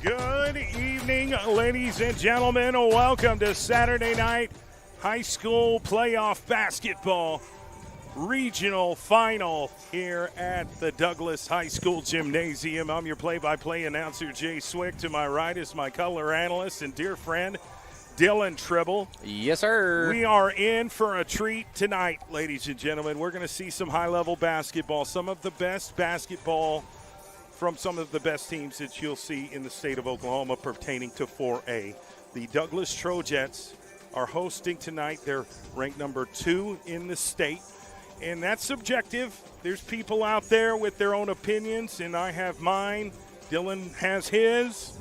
Good evening, ladies and gentlemen. Welcome to Saturday night high school playoff basketball regional final here at the Douglas High School Gymnasium. I'm your play-by-play announcer, Jay Swick. To my right is my color analyst and dear friend, Dylan Tribble. Yes, sir. We are in for a treat tonight, ladies and gentlemen. We're going to see some high-level basketball, some of the best basketball from some of the best teams that you'll see in the state of Oklahoma pertaining to 4A. The Douglas Trojettes are hosting tonight. They're ranked number 2 in the state, and that's subjective. There's people out there with their own opinions, and I have mine. Dylan has his.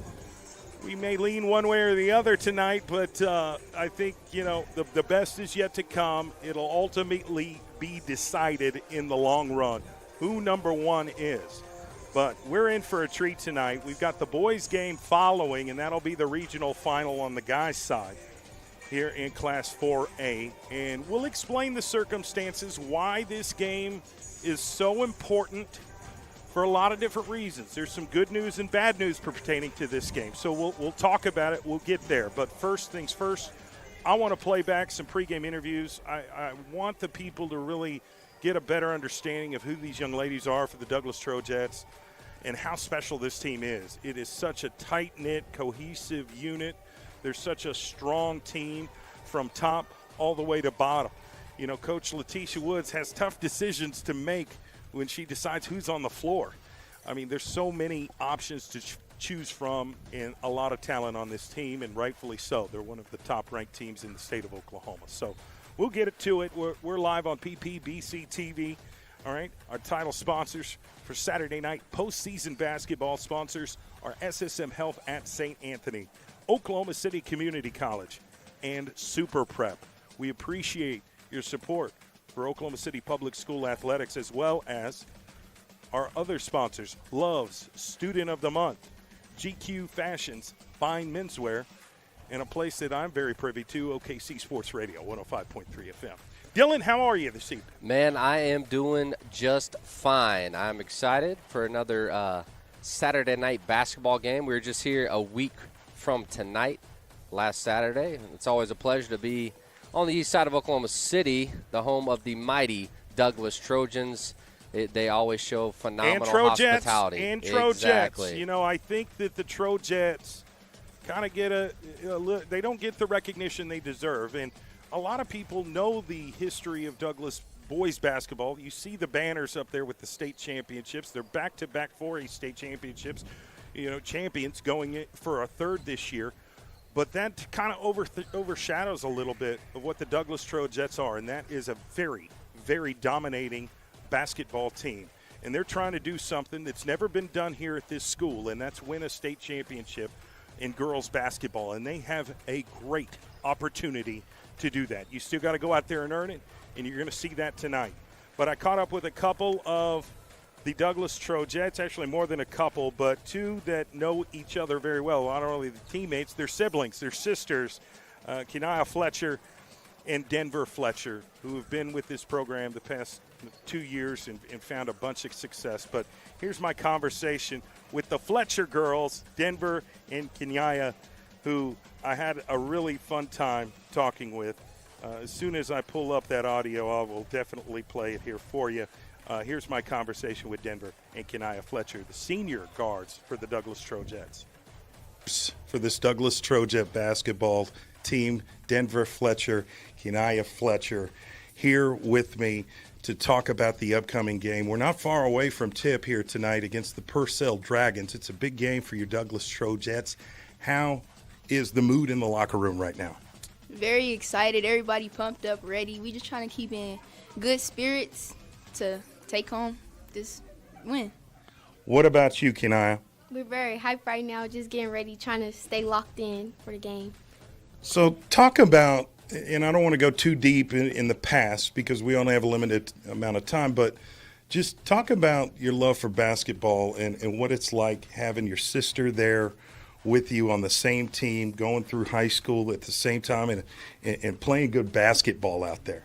We may lean one way or the other tonight, but I think, the best is yet to come. It'll ultimately be decided in the long run who number 1 is. But we're in for a treat tonight. We've got the boys' game following, and that'll be the regional final on the guys' side here in Class 4A. And we'll explain the circumstances, why this game is so important for a lot of different reasons. There's some good news and bad news pertaining to this game. So we'll talk about it. We'll get there. But first things first, I want to play back some pregame interviews. I want the people to really get a better understanding of who these young ladies are for the Douglas Trojettes and how special this team is. It is such a tight-knit, cohesive unit. They're such a strong team from top all the way to bottom. Coach Letitia Woods has tough decisions to make when she decides who's on the floor. I mean, there's so many options to choose from and a lot of talent on this team, and rightfully so. They're one of the top-ranked teams in the state of Oklahoma. So we'll get to it. We're live on PPBC TV. All right, our title sponsors for Saturday night postseason basketball sponsors are SSM Health at St. Anthony, Oklahoma City Community College, and Super Prep. We appreciate your support for Oklahoma City Public School Athletics, as well as our other sponsors, Love's Student of the Month, GQ Fashions, Fine Menswear, and a place that I'm very privy to, OKC Sports Radio, 105.3 FM. Dylan, how are you this evening? Man, I am doing just fine. I'm excited for another Saturday night basketball game. We were just here a week from tonight, last Saturday. It's always a pleasure to be on the east side of Oklahoma City, the home of the mighty Douglas Trojans. They always show phenomenal hospitality. And Trojettes. Exactly. I think that the Trojettes kind of get they don't get the recognition they deserve. And a lot of people know the history of Douglas boys basketball. You see the banners up there with the state championships. They're back-to-back 4A state championships, champions going in for a third this year. But that kind of overshadows a little bit of what the Douglas Trojettes are, and that is a very, very dominating basketball team. And they're trying to do something that's never been done here at this school, and that's win a state championship in girls basketball. And they have a great opportunity to do that. You still got to go out there and earn it, and you're going to see that tonight. But I caught up with a couple of the Douglas Trojettes, actually more than a couple, but two that know each other very well. Not only the teammates, they're siblings, they're sisters, Kenaya Fletcher and Denver Fletcher, who have been with this program the past 2 years and found a bunch of success. But here's my conversation with the Fletcher girls, Denver and Kenaya, who I had a really fun time talking with. As soon as I pull up that audio, I will definitely play it here for you. Here's my conversation with Denver and Kenaya Fletcher, the senior guards for the Douglas Trojettes. For this Douglas Trojette basketball team, Denver Fletcher, Kenaya Fletcher, here with me to talk about the upcoming game. We're not far away from tip here tonight against the Purcell Dragons. It's a big game for your Douglas Trojettes. How is the mood in the locker room right now? Very excited. Everybody pumped up, ready. We just trying to keep in good spirits to take home this win. What about you, Kenaya? We're very hyped right now, just getting ready, trying to stay locked in for the game. So talk about, and I don't want to go too deep in the past because we only have a limited amount of time, but just talk about your love for basketball and what it's like having your sister there with you on the same team, going through high school at the same time and playing good basketball out there.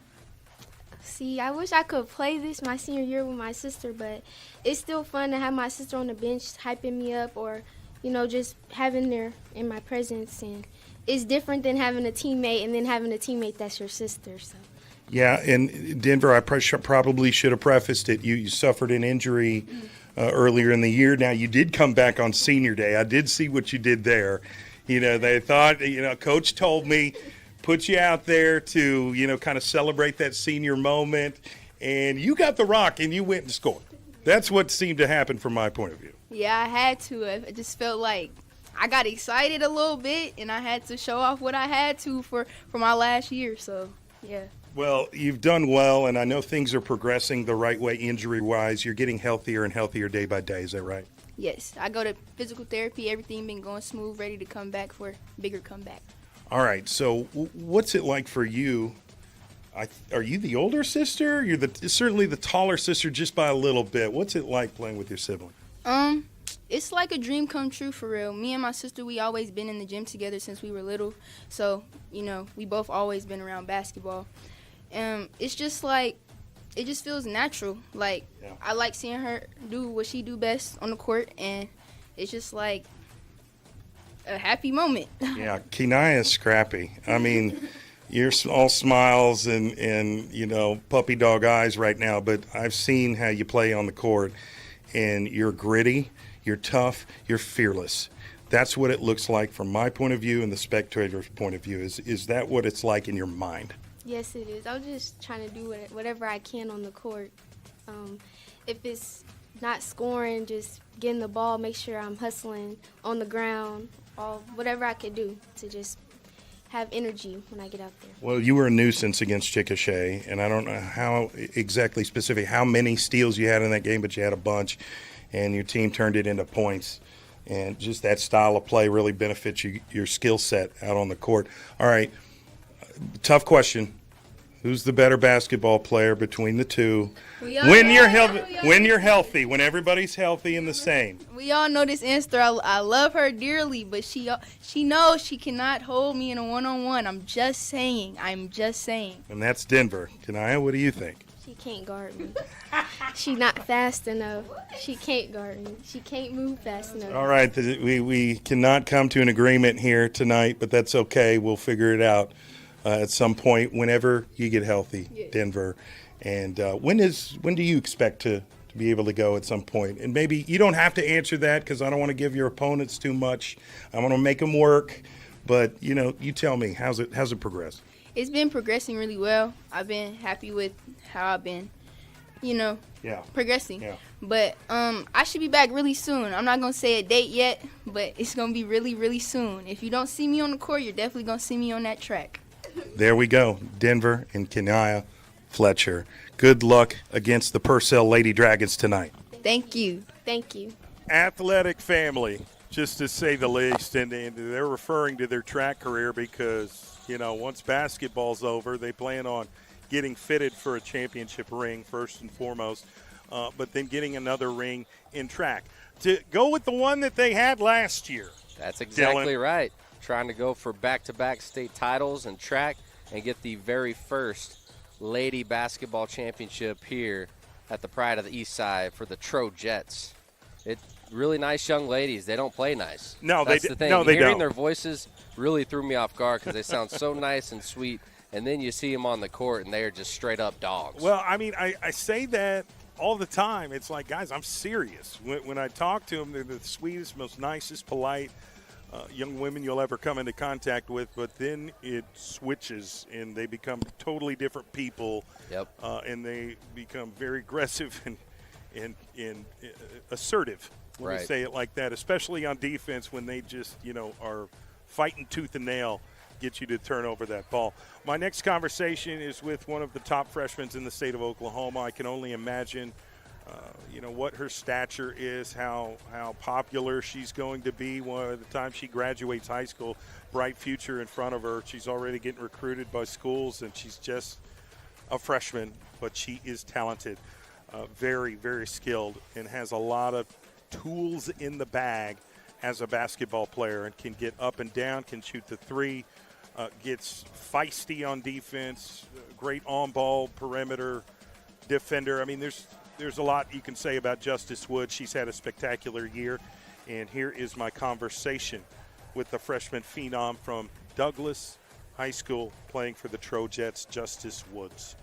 See, I wish I could play this my senior year with my sister, but it's still fun to have my sister on the bench hyping me up or, just having her in my presence, and it's different than having a teammate and then having a teammate that's your sister. So. Yeah, and Denver, I probably should have prefaced it. You suffered an injury earlier in the year. Now, you did come back on senior day. I did see what you did there. They thought, Coach told me, put you out there to, kind of celebrate that senior moment. And you got the rock and you went and scored. That's what seemed to happen from my point of view. Yeah, I had to. I just felt like I got excited a little bit, and I had to show off what I had to for my last year. So, yeah. Well, you've done well, and I know things are progressing the right way injury-wise. You're getting healthier and healthier day by day. Is that right? Yes. I go to physical therapy. Everything been going smooth, ready to come back for a bigger comeback. All right. So what's it like for you? Are you the older sister? You're certainly the taller sister just by a little bit. What's it like playing with your sibling? It's like a dream come true for real. Me and my sister, we always been in the gym together since we were little. So, we both always been around basketball. It's just like, it just feels natural. Like, yeah. I like seeing her do what she do best on the court, and it's just like a happy moment. Yeah, Kenaya is scrappy. I mean, you're all smiles and puppy dog eyes right now, but I've seen how you play on the court, and you're gritty, you're tough, you're fearless. That's what it looks like from my point of view and the spectator's point of view. Is that what it's like in your mind? Yes, it is. I'm just trying to do whatever I can on the court. If it's not scoring, just getting the ball, make sure I'm hustling on the ground, whatever I could do to just have energy when I get out there. Well, you were a nuisance against Chickasha, and I don't know how exactly specific, how many steals you had in that game, but you had a bunch, and your team turned it into points. And just that style of play really benefits your skill set out on the court. All right, tough question. Who's the better basketball player between the two? When you're healthy, when everybody's healthy and the same. We all know this answer. I love her dearly, but she knows she cannot hold me in a one-on-one. I'm just saying. And that's Denver. Kenaya, what do you think? She can't guard me. She's not fast enough. She can't guard me. She can't move fast enough. All right, we cannot come to an agreement here tonight, but that's okay. We'll figure it out at some point whenever you get healthy, yeah. Denver. And when do you expect to be able to go at some point? And maybe you don't have to answer that because I don't want to give your opponents too much. I want to make them work. But, you tell me, how's it progressed? It's been progressing really well. I've been happy with how I've been, progressing. Yeah. But I should be back really soon. I'm not going to say a date yet, but it's going to be really, really soon. If you don't see me on the court, you're definitely going to see me on that track. There we go. Denver and Kenaya Fletcher. Good luck against the Purcell Lady Dragons tonight. Thank you. Thank you. Athletic family, just to say the least, and they're referring to their track career because, once basketball's over, they plan on getting fitted for a championship ring first and foremost, but then getting another ring in track. To go with the one that they had last year. That's exactly right. Trying to go for back-to-back state titles in track and get the very first lady basketball championship here at the Pride of the East Side for the Trojettes. It's really nice young ladies. They don't play nice. No, that's the thing. They Hearing don't. their voices really threw me off guard because they sound so nice and sweet, and then you see them on the court and they are just straight-up dogs. Well, I mean, I say that all the time. It's like, guys, I'm serious. When I talk to them, they're the sweetest, most nicest, polite young women you'll ever come into contact with, but then it switches and they become totally different people. Yep. And they become very aggressive and assertive when right. you say it like that, especially on defense when they just, are fighting tooth and nail, get you to turn over that ball. My next conversation is with one of the top freshmen in the state of Oklahoma. I can only imagine what her stature is, how popular she's going to be by the time she graduates high school. Bright future in front of her. She's already getting recruited by schools, and she's just a freshman, but she is talented, very, very skilled, and has a lot of tools in the bag as a basketball player and can get up and down, can shoot the three, gets feisty on defense, great on-ball perimeter defender. I mean, there's a lot you can say about Justice Wood. She's had a spectacular year. And here is my conversation with the freshman phenom from Douglas High School playing for the Trojettes, Justice Woods.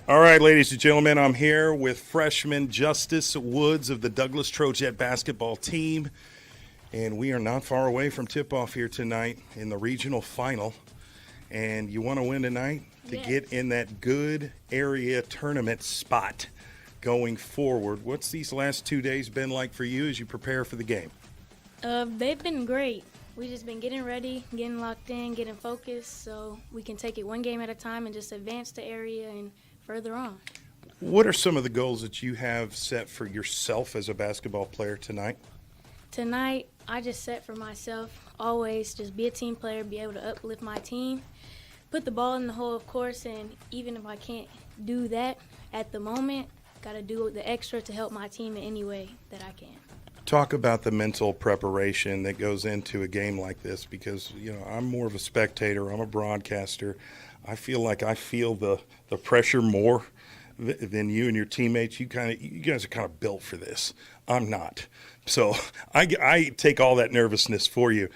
All right, ladies and gentlemen, I'm here with freshman Justice Woods of the Douglas Trojette basketball team. And we are not far away from tip-off here tonight in the regional final. And you want to win tonight to get in that good area tournament spot going forward. What's these last 2 days been like for you as you prepare for the game? They've been great. We've just been getting ready, getting locked in, getting focused so we can take it one game at a time and just advance the area and further on. What are some of the goals that you have set for yourself as a basketball player tonight? Tonight, I just set for myself always just be a team player, be able to uplift my team, put the ball in the hole, of course, and even if I can't do that at the moment, got to do the extra to help my team in any way that I can. Talk about the mental preparation that goes into a game like this because, I'm more of a spectator. I'm a broadcaster. I feel like I feel the pressure more than you and your teammates. You guys are kind of built for this. I'm not. So I take all that nervousness for you.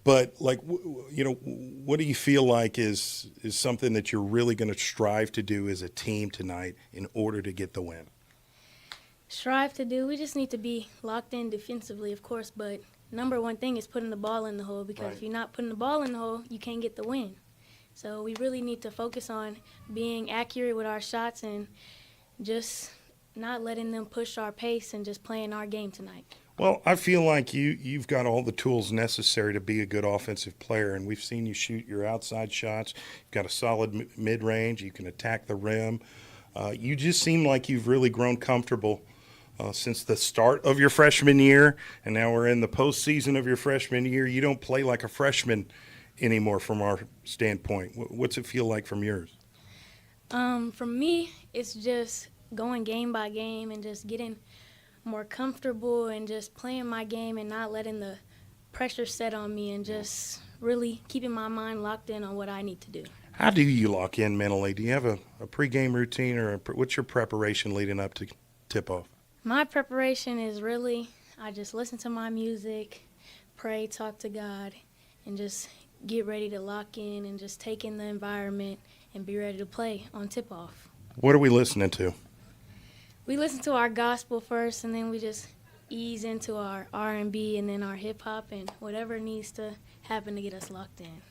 But, what do you feel like is something that you're really going to strive to do as a team tonight in order to get the win? Strive to do, we just need to be locked in defensively, of course, but number one thing is putting the ball in the hole because if you're not putting the ball in the hole, you can't get the win. So we really need to focus on being accurate with our shots and just not letting them push our pace and just playing our game tonight. Well, I feel like you've got all the tools necessary to be a good offensive player, and we've seen you shoot your outside shots. You've got a solid mid-range. You can attack the rim. You just seem like you've really grown comfortable since the start of your freshman year, and now we're in the postseason of your freshman year. You don't play like a freshman anymore from our standpoint. What's it feel like from yours? For me, it's just going game by game and just getting more comfortable and just playing my game and not letting the pressure set on me and just really keeping my mind locked in on what I need to do. How do you lock in mentally? Do you have a pregame routine or what's your preparation leading up to tip-off? My preparation is really, I just listen to my music, pray, talk to God, and just get ready to lock in and just take in the environment and be ready to play on tip-off. What are we listening to? We listen to our gospel first, and then we just ease into our R&B and then our hip-hop and whatever needs to happen to get us locked in.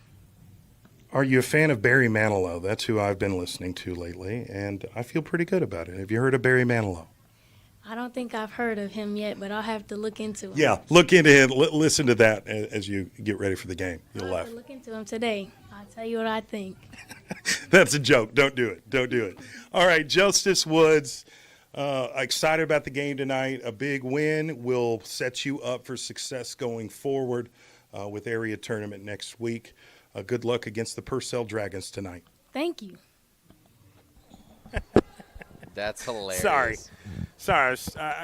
Are you a fan of Barry Manilow? That's who I've been listening to lately, and I feel pretty good about it. Have you heard of Barry Manilow? I don't think I've heard of him yet, but I'll have to look into him. Yeah, look into him. Listen to that as you get ready for the game. You'll laugh. I'll have to look into him today. I'll tell you what I think. That's a joke. Don't do it. Don't do it. All right, Justice Woods, excited about the game tonight. A big win will set you up for success going forward with area tournament next week. Good luck against the Purcell Dragons tonight. Thank you. That's hilarious. Sorry.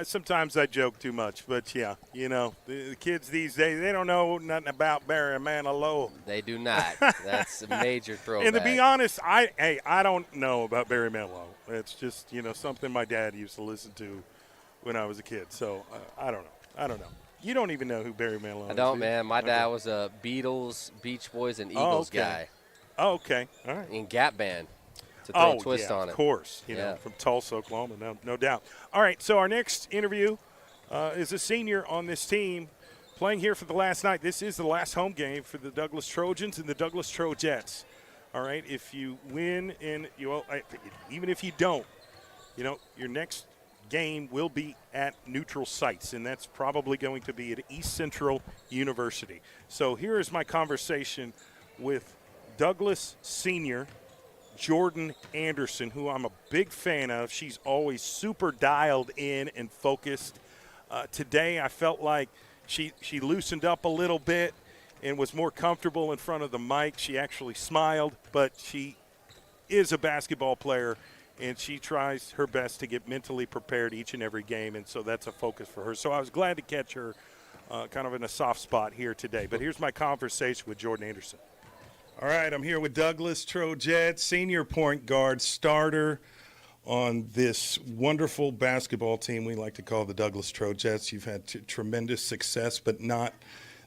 Sometimes I joke too much, but yeah, the kids these days, they don't know nothing about Barry Manilow. They do not. That's a major throwback. And to be honest, I don't know about Barry Manilow. It's just, something my dad used to listen to when I was a kid. So I don't know. You don't even know who Barry Manilow is. I don't, man. My dad was a Beatles, Beach Boys, and Eagles guy. Oh, okay. All right. In Gap Band. To throw a twist on it. Of course. From Tulsa, Oklahoma, no doubt. All right, so our next interview is a senior on this team playing here for the last night. This is the last home game for the Douglas Trojans and the Douglas Trojettes. All right, if you win and even if you don't, your next game will be at neutral sites, and that's probably going to be at East Central University. So here is my conversation with Douglas senior Jordan Anderson, who I'm a big fan of. She's always super dialed in and focused. Today I felt like she loosened up a little bit and was more comfortable in front of the mic. She actually smiled, but she is a basketball player, and she tries her best to get mentally prepared each and every game, and so that's a focus for her. So I was glad to catch her kind of in a soft spot here today. But here's my conversation with Jordan Anderson. All right, I'm here with Douglas Trojette, senior point guard, starter on this wonderful basketball team we like to call the Douglas Trojettes. You've had tremendous success, but not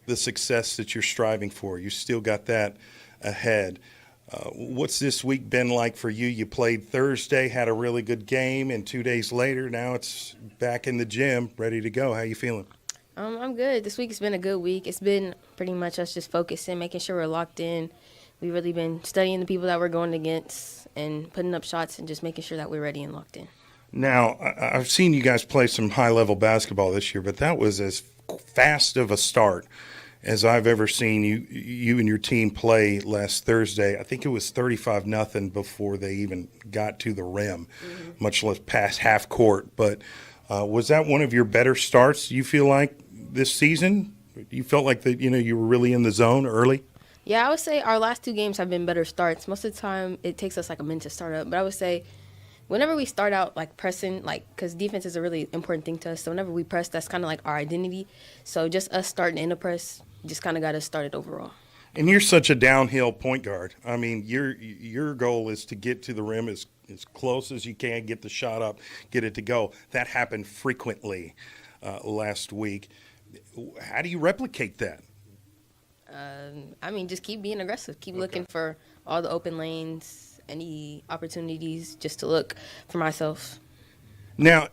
the success that you're striving for. You still got that ahead. What's this week been like for you? You played Thursday, had a really good game, and 2 days later, now it's back in the gym, ready to go. How you feeling? I'm good. This week has been a good week. It's been pretty much us just focusing, making sure we're locked in. We've really been studying the people that we're going against and putting up shots and just making sure that we're ready and locked in. Now, I've seen you guys play some high-level basketball this year, but that was as fast of a start as I've ever seen you and your team play last Thursday. I think it was 35-0 before they even got to the rim, much less past half court. But was that one of your better starts, you feel like, this season? You felt like that, you were really in the zone early? Yeah, I would say our last 2 games have been better starts. Most of the time, it takes us like a minute to start up. But I would say whenever we start out like pressing, because defense is a really important thing to us. So whenever we press, that's kind of like our identity. So just us starting in the press just kind of got us started overall. And you're such a downhill point guard. I mean, your goal is to get to the rim as close as you can, get the shot up, get it to go. That happened frequently last week. How do you replicate that? Just keep being aggressive. Keep looking for all the open lanes, any opportunities just to look for myself. Now,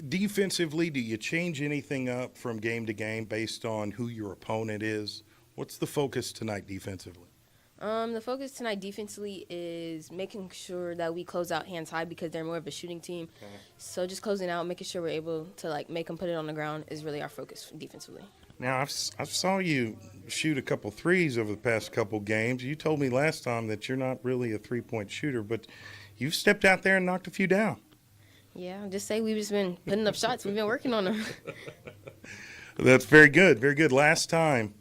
defensively, do you change anything up from game to game based on who your opponent is? What's the focus tonight defensively? The focus tonight defensively is making sure that we close out hands high because they're more of a shooting team. Okay. So just closing out, making sure we're able to make them put it on the ground is really our focus defensively. Now, I've saw you shoot a couple threes over the past couple games. You told me last time that you're not really a three-point shooter, but you've stepped out there and knocked a few down. Yeah, I'll just say we've just been putting up shots. We've been working on them. That's very good, very good. Last time,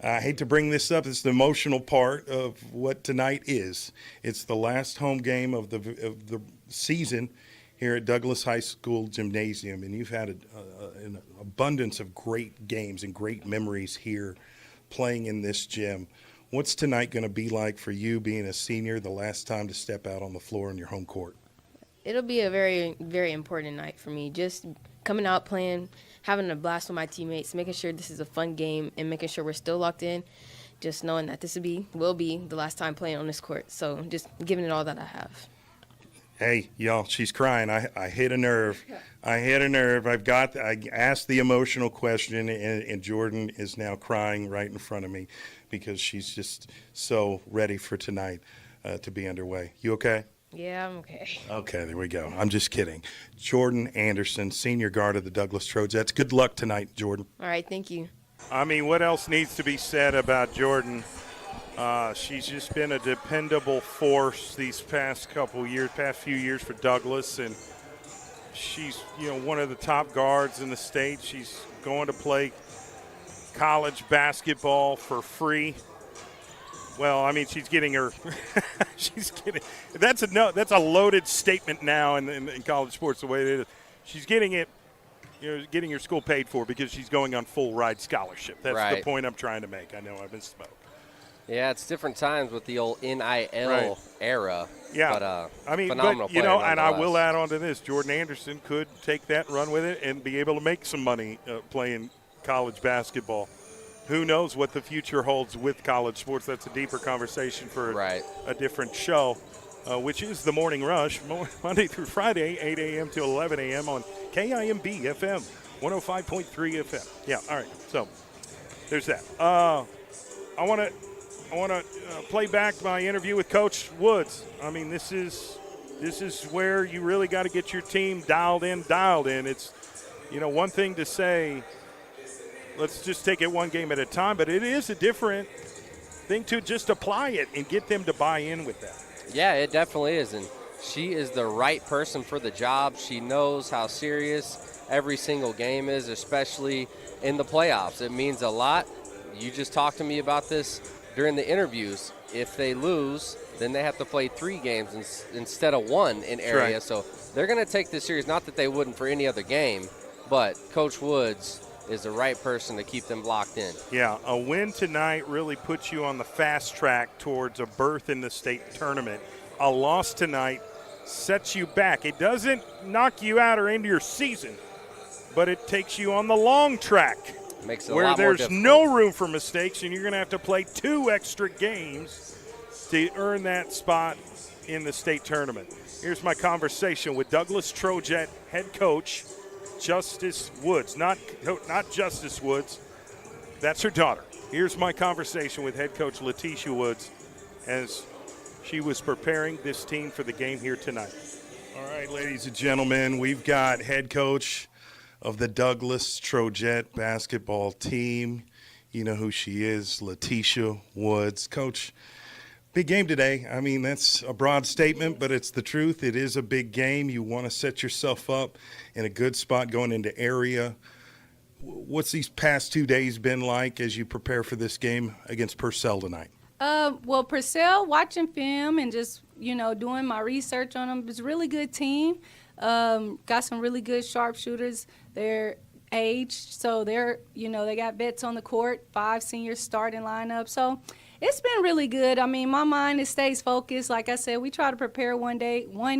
I hate to bring this up, it's the emotional part of what tonight is. It's the last home game of the season here at Douglas High School Gymnasium, and you've had an abundance of great games and great memories here playing in this gym. What's tonight going to be like for you being a senior, the last time to step out on the floor in your home court? It'll be a very, very important night for me. Just coming out, playing, having a blast with my teammates, making sure this is a fun game, and making sure we're still locked in, just knowing that this will be the last time playing on this court. So just giving it all that I have. Hey, y'all, she's crying. I hit a nerve. I hit a nerve. I asked the emotional question, and Jordan is now crying right in front of me because she's just so ready for tonight to be underway. You okay? Yeah, I'm okay. Okay, there we go. I'm just kidding. Jordan Anderson, senior guard of the Douglas Trojettes. Good luck tonight, Jordan. All right, thank you. I mean, what else needs to be said about Jordan? She's just been a dependable force these past few years for Douglas, and she's, one of the top guards in the state. She's going to play college basketball for free. Well, I mean, she's getting her. That's a loaded statement now in college sports. The way it is, she's getting it. Getting your school paid for because she's going on full ride scholarship. That's right. The point I'm trying to make. I know I've been spoke. Yeah, it's different times with the old NIL era. Yeah, but, phenomenal player, and I will add on to this: Jordan Anderson could take that, run with it, and be able to make some money playing college basketball. Who knows what the future holds with college sports? That's a deeper conversation for a different show, which is The Morning Rush, Monday through Friday, 8 a.m. to 11 a.m. on KIMB FM, 105.3 FM. Yeah, all right. So there's that. I want to play back my interview with Coach Woods. I mean, this is where you really got to get your team dialed in. It's, one thing to say, let's just take it one game at a time, but it is a different thing to just apply it and get them to buy in with that. Yeah, it definitely is, and she is the right person for the job. She knows how serious every single game is, especially in the playoffs. It means a lot. You just talked to me about this during the interviews. If they lose, then they have to play 3 games instead of 1 in area. Right. So they're going to take this serious. Not that they wouldn't for any other game, but Coach Woods is the right person to keep them locked in. Yeah, a win tonight really puts you on the fast track towards a berth in the state tournament. A loss tonight sets you back. It doesn't knock you out or into your season, but it takes you on the long track Makes it a where lot more there's difficult. no room for mistakes, and you're going to have to play 2 extra games to earn that spot in the state tournament. Here's my conversation with Douglas Trojette head coach Justice Woods. Not Justice Woods. That's her daughter. Here's my conversation with head coach Letitia Woods as she was preparing this team for the game here tonight. All right, ladies and gentlemen, we've got head coach of the Douglas Trojette basketball team. You know who she is, Letitia Woods. Coach, big game today. I mean, that's a broad statement, but it's the truth. It is a big game. You want to set yourself up in a good spot going into area. What's these past 2 days been like as you prepare for this game against Purcell tonight? Well, Purcell, watching film and just, doing my research on them, it's a really good team. Got some really good sharpshooters. They're aged, so they're, they got vets on the court, 5 seniors starting lineup. So it's been really good. I mean, my mind stays focused. Like I said, we try to prepare one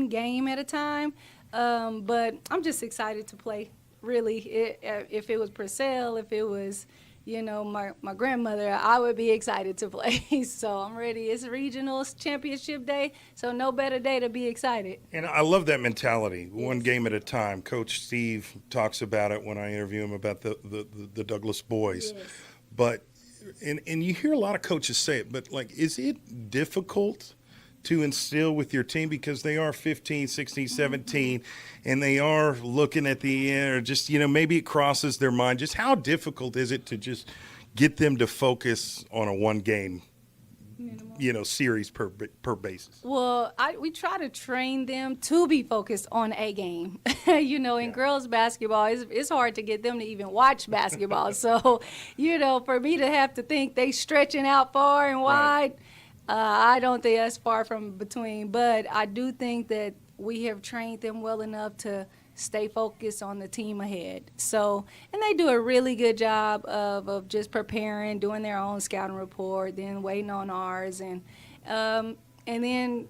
game at a time. But I'm just excited to play. Really, if it was Purcell, if it was, my grandmother, I would be excited to play. So I'm ready. It's regional championship day, so no better day to be excited. And I love that mentality, one game at a time. Coach Steve talks about it when I interview him about the Douglas boys. Yes. But and you hear a lot of coaches say it, but, is it difficult to instill with your team because they are 15, 16, 17, and they are looking at the end or just, maybe it crosses their mind. Just how difficult is it to just get them to focus on a one-game, series per basis? Well, we try to train them to be focused on a game. In girls basketball, it's hard to get them to even watch basketball. So, for me to have to think they stretching out far and wide, I don't think that's far from between. But I do think that we have trained them well enough to stay focused on the team ahead. So, and they do a really good job of just preparing, doing their own scouting report, then waiting on ours, and then,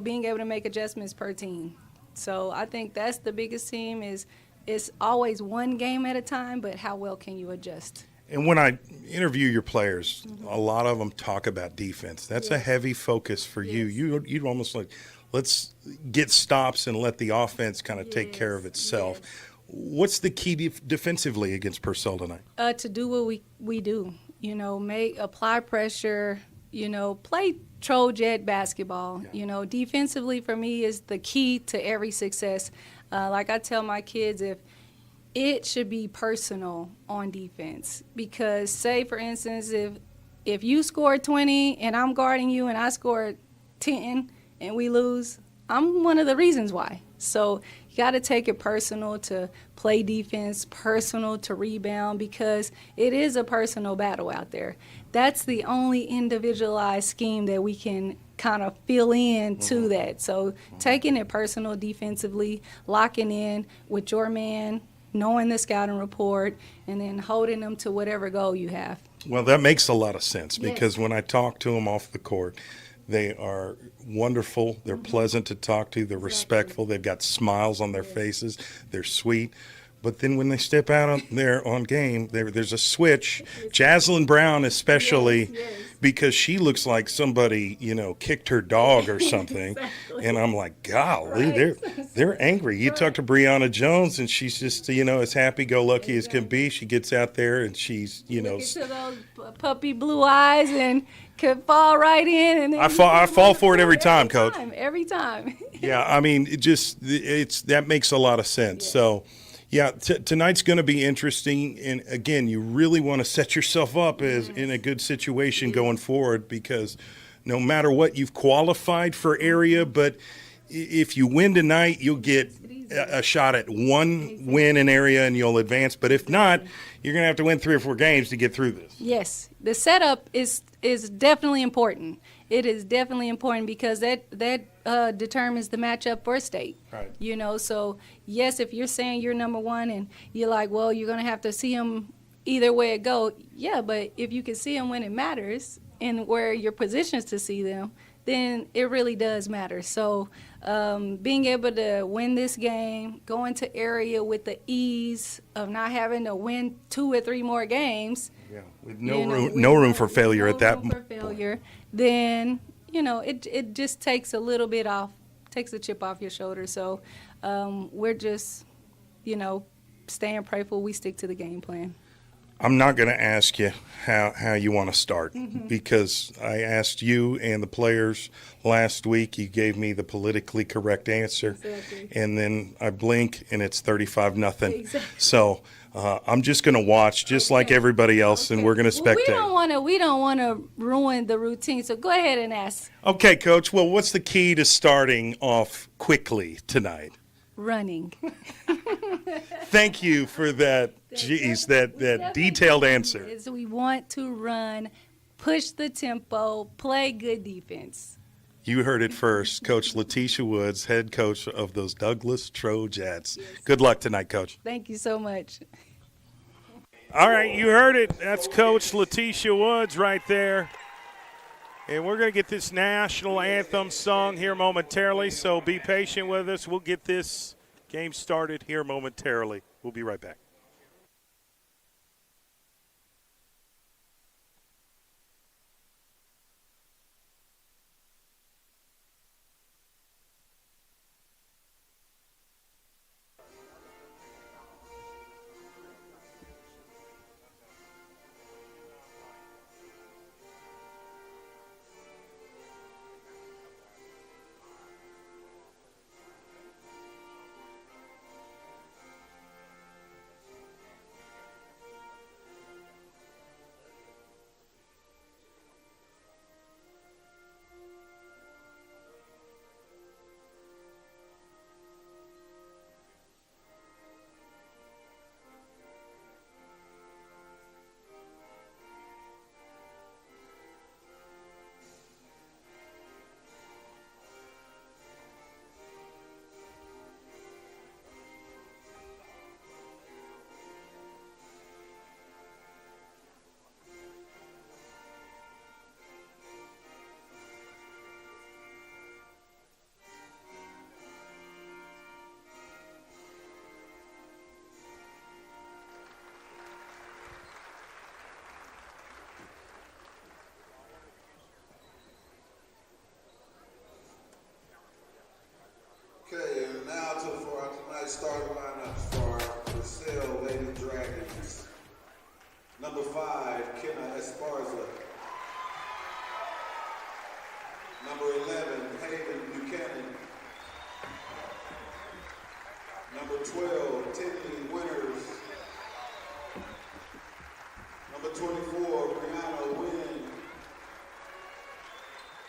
being able to make adjustments per team. So I think that's the biggest team is it's always one game at a time, but how well can you adjust? And when I interview your players, a lot of them talk about defense. That's a heavy focus for you. You'd almost let's get stops and let the offense kind of take care of itself. What's the key defensively against Purcell tonight? To do what we do, apply pressure, play Trojette basketball. Defensively for me is the key to every success. Like I tell my kids, it should be personal on defense because, say, for instance, if you score 20 and I'm guarding you and I score 10 and we lose, I'm one of the reasons why. So you got to take it personal to play defense, personal to rebound, because it is a personal battle out there. That's the only individualized scheme that we can kind of fill in to that. So taking it personal defensively, locking in with your man, knowing the scouting report, and then holding them to whatever goal you have. Well, that makes a lot of sense because when I talk to them off the court, they are wonderful. They're pleasant to talk to. They're respectful. They've got smiles on their faces. They're sweet. But then when they step out there on game, there's a switch. Jaslyn Brown especially, because she looks like somebody, kicked her dog or something. And I'm like, golly, they're angry. You talk to Brianna Jones, and she's just, as happy-go-lucky as can be. She gets out there, and she's, Look into those puppy blue eyes and could fall right in. And then I fall for it every time, Coach. Every time. Yeah, I mean, that makes a lot of sense. Yeah. So, yeah, tonight's going to be interesting. And, again, you really want to set yourself up as in a good situation going forward because no matter what, you've qualified for area. But if you win tonight, you'll get a shot at one win in area and you'll advance. But if not, you're going to have to win 3 or 4 games to get through this. Yes, the setup is definitely important. It is definitely important because that determines the matchup for state. Right. So yes, if you're saying you're number one and you're like, well, you're going to have to see them either way it go. Yeah, but if you can see them when it matters and where your positions to see them, then it really does matter. So being able to win this game, go into area with the ease of not having to win 2 or 3 more games. Yeah, with no room for failure at that point. Then, it just takes a little bit off, takes a chip off your shoulder. So we're just, staying prayerful. We stick to the game plan. I'm not going to ask you how you want to start because I asked you and the players last week. You gave me the politically correct answer. Exactly. And then I blink and it's 35-0. Exactly. So I'm just going to watch just like everybody else, and we're going to spectate. We don't want to ruin the routine, so go ahead and ask. Okay, Coach. Well, what's the key to starting off quickly tonight? Running. Thank you for that. Geez, that detailed answer. We want to run, push the tempo, play good defense. You heard it first. Coach Letitia Woods, head coach of those Douglas Trojettes. Yes. Good luck tonight, Coach. Thank you so much. All right, you heard it. That's Coach Letitia Woods right there. And we're going to get this national anthem sung here momentarily, so be patient with us. We'll get this game started here momentarily. We'll be right back. Okay, and now for our tonight's starting lineups for our Purcell Lady Dragons. Number 5, Kenna Esparza. Number 11, Haven Buchanan. Number 12, Tiffany Winters. Number 24, Brianna Wynn.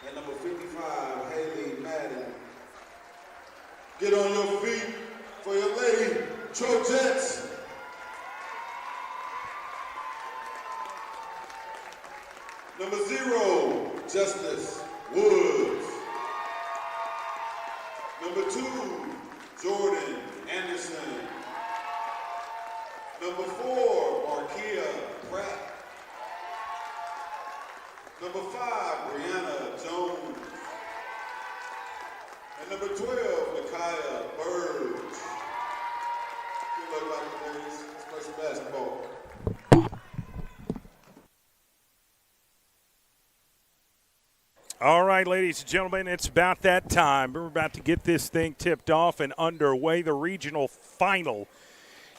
And number 55, Haley Madden. Get on your feet for your lady, Trojettes. Number 0, Justice Woods. Number 2, Jordan Anderson. Number 4, Markia Pratt. Number 5, Brianna Jones. And number 12, Micaiah Burge. Good luck, ladies. Let's play some basketball. All right, ladies and gentlemen, it's about that time. We're about to get this thing tipped off and underway. The regional final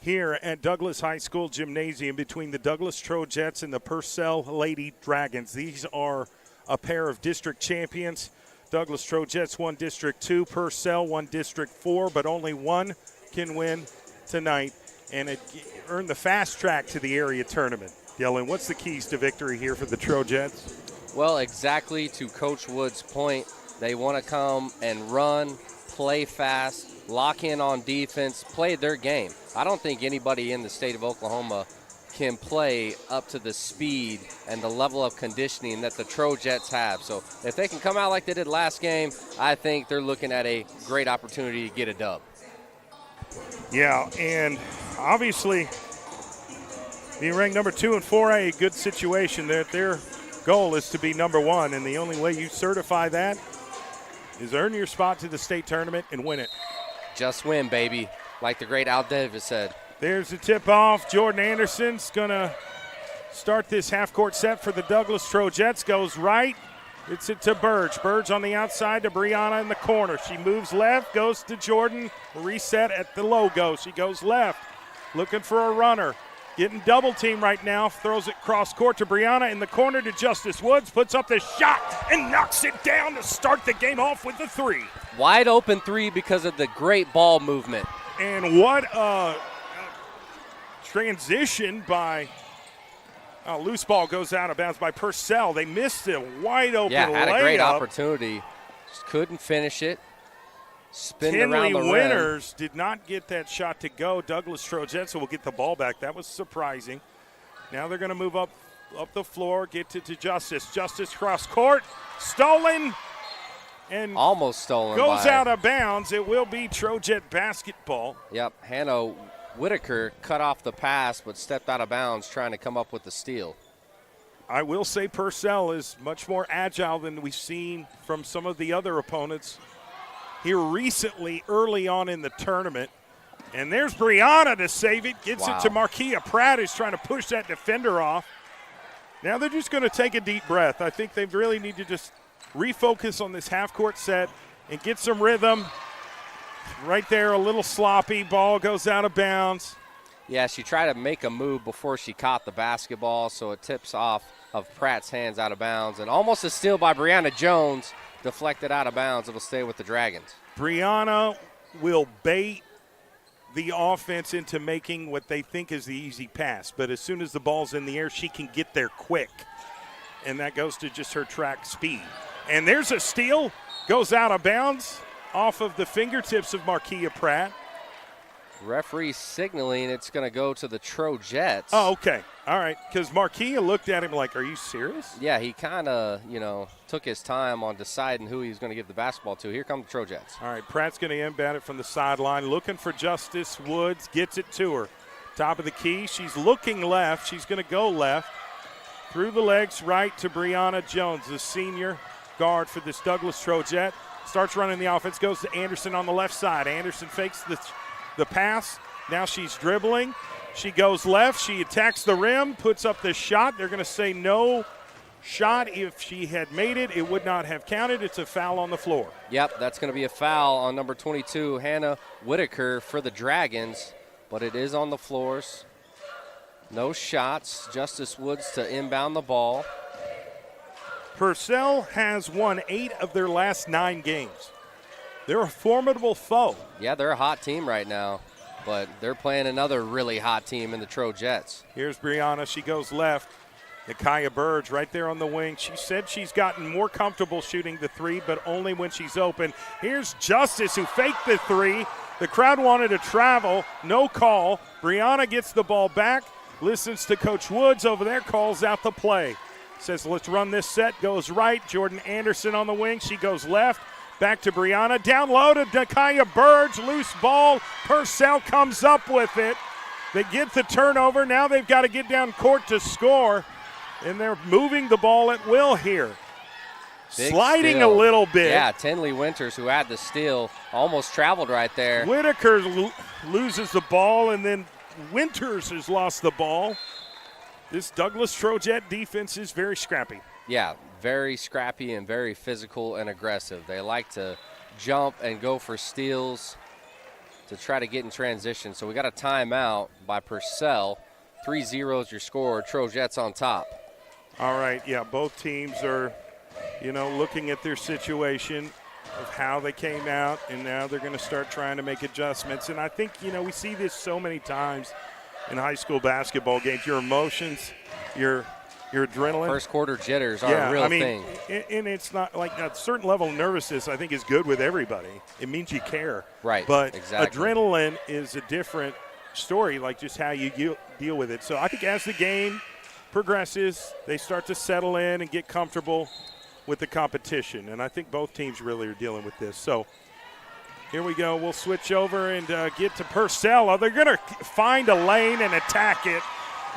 here at Douglas High School Gymnasium between the Douglas Trojettes and the Purcell Lady Dragons. These are a pair of district champions. Douglas Trojettes won District 2, Purcell won District 4, but only one can win tonight and earn the fast track to the area tournament. Dylan, what's the keys to victory here for the Trojettes? Well, exactly to Coach Wood's point, they want to come and run, play fast, lock in on defense, play their game. I don't think anybody in the state of Oklahoma can play up to the speed and the level of conditioning that the Trojettes have. So if they can come out like they did last game, I think they're looking at a great opportunity to get a dub. Yeah, and obviously being ranked number 2 in 4A, good situation. They're goal is to be number one, and the only way you certify that is earn your spot to the state tournament and win it. Just win, baby, like the great Al Davis said. There's the tip-off. Jordan Anderson's going to start this half-court set for the Douglas Trojettes. Goes right. It's it to Burge. Burge on the outside to Brianna in the corner. She moves left, goes to Jordan. Reset at the logo. She goes left, looking for a runner. Getting double team right now. Throws it cross court to Brianna in the corner to Justice Woods. Puts up the shot and knocks it down to start the game off with the three. Wide open three because of the great ball movement. And what a transition by loose ball goes out of bounds by Purcell. They missed a wide open layup. Yeah, had a great opportunity. Just couldn't finish it. Spin around the rim. Winters did not get that shot to go. Douglas Trojettes will get the ball back. That was surprising. Now they're going to move up the floor, get to Justice. Justice cross court, stolen, and almost stolen. Goes out of bounds. It will be Trojette basketball. Yep, Hannah Whitaker cut off the pass but stepped out of bounds trying to come up with the steal. I will say Purcell is much more agile than we've seen from some of the other opponents here recently early on in the tournament. And there's Brianna to save it. Gets it to Marquia Pratt, who's trying to push that defender off. Now they're just going to take a deep breath. I think they really need to just refocus on this half-court set and get some rhythm. Right there, a little sloppy. Ball goes out of bounds. Yeah, she tried to make a move before she caught the basketball, so it tips off of Pratt's hands out of bounds. And almost a steal by Brianna Jones, deflected out of bounds. It'll stay with the Dragons. Brianna will bait the offense into making what they think is the easy pass. But as soon as the ball's in the air, she can get there quick. And that goes to just her track speed. And there's a steal. Goes out of bounds off of the fingertips of Marquia Pratt. Referee signaling it's going to go to the Trojettes. Oh, okay. All right. Because Marquia looked at him like, are you serious? Yeah, he kind of, took his time on deciding who he was going to give the basketball to. Here come the Trojettes. All right, Pratt's going to inbound it from the sideline. Looking for Justice Woods. Gets it to her. Top of the key. She's looking left. She's going to go left. Through the legs right to Brianna Jones, the senior guard for this Douglas Trojette. Starts running the offense. Goes to Anderson on the left side. Anderson fakes the pass. Now she's dribbling. She goes left. She attacks the rim, puts up the shot. They're going to say no shot. If she had made it, it would not have counted. It's a foul on the floor. Yep, that's going to be a foul on number 22, Hannah Whitaker for the Dragons, but it is on the floors. No shots. Justice Woods to inbound the ball. Purcell has won 8 of their last 9 games. They're a formidable foe. Yeah, they're a hot team right now, but they're playing another really hot team in the Trojettes. Here's Brianna. She goes left. Nakaya Burge right there on the wing. She said she's gotten more comfortable shooting the three, but only when she's open. Here's Justice, who faked the three. The crowd wanted to travel. No call. Brianna gets the ball back, listens to Coach Woods over there, calls out the play. Says, let's run this set. Goes right. Jordan Anderson on the wing. She goes left. Back to Brianna. Down low to Nakaya Burge. Loose ball. Purcell comes up with it. They get the turnover. Now they've got to get down court to score. And they're moving the ball at will here. Big sliding steal. a little bit. Yeah, Tinley Winters, who had the steal, almost traveled right there. Whitaker loses the ball, and then Winters has lost the ball. This Douglas Trojette defense is very scrappy. Yeah, very scrappy and very physical and aggressive. They like to jump and go for steals to try to get in transition. So we got a timeout by Purcell. 3-0 is your score. Trojettes on top. All right, yeah, both teams are, looking at their situation of how they came out, and now they're going to start trying to make adjustments. And I think, we see this so many times in high school basketball games. Your emotions, your adrenaline. First quarter jitters are a real thing. And it's not like a certain level of nervousness, I think, is good with everybody. It means you care. Right, but exactly. Adrenaline is a different story, like just how you deal with it. So I think as the game progresses, they start to settle in and get comfortable with the competition. And I think both teams really are dealing with this. So here we go. We'll switch over and get to Purcell. They're going to find a lane and attack it.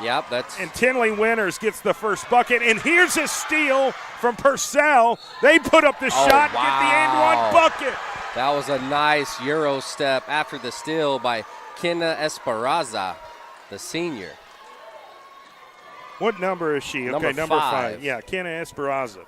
Yep, that's. And Tinley Winters gets the first bucket. And here's a steal from Purcell. They put up the shot and get the and one bucket. That was a nice Euro step after the steal by Kenna Esperanza, the senior. What number is she? Number number 5. Yeah, Kenna Esperanza.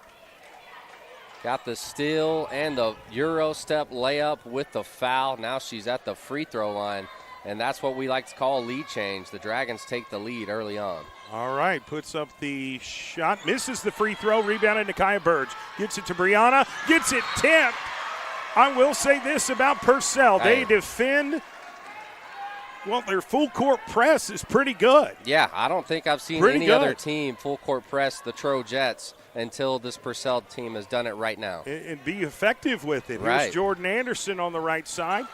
Got the steal and the Euro step layup with the foul. Now she's at the free throw line, and that's what we like to call a lead change. The Dragons take the lead early on. All right, puts up the shot, misses the free throw, rebounded Nakia Burge. Gets it to Brianna, gets it tipped. I will say this about Purcell. They defend. Well, their full court press is pretty good. Yeah, I don't think I've seen any other team full court press the Trojettes until this Purcell team has done it right now. And be effective with it. Right. Here's Jordan Anderson on the right side.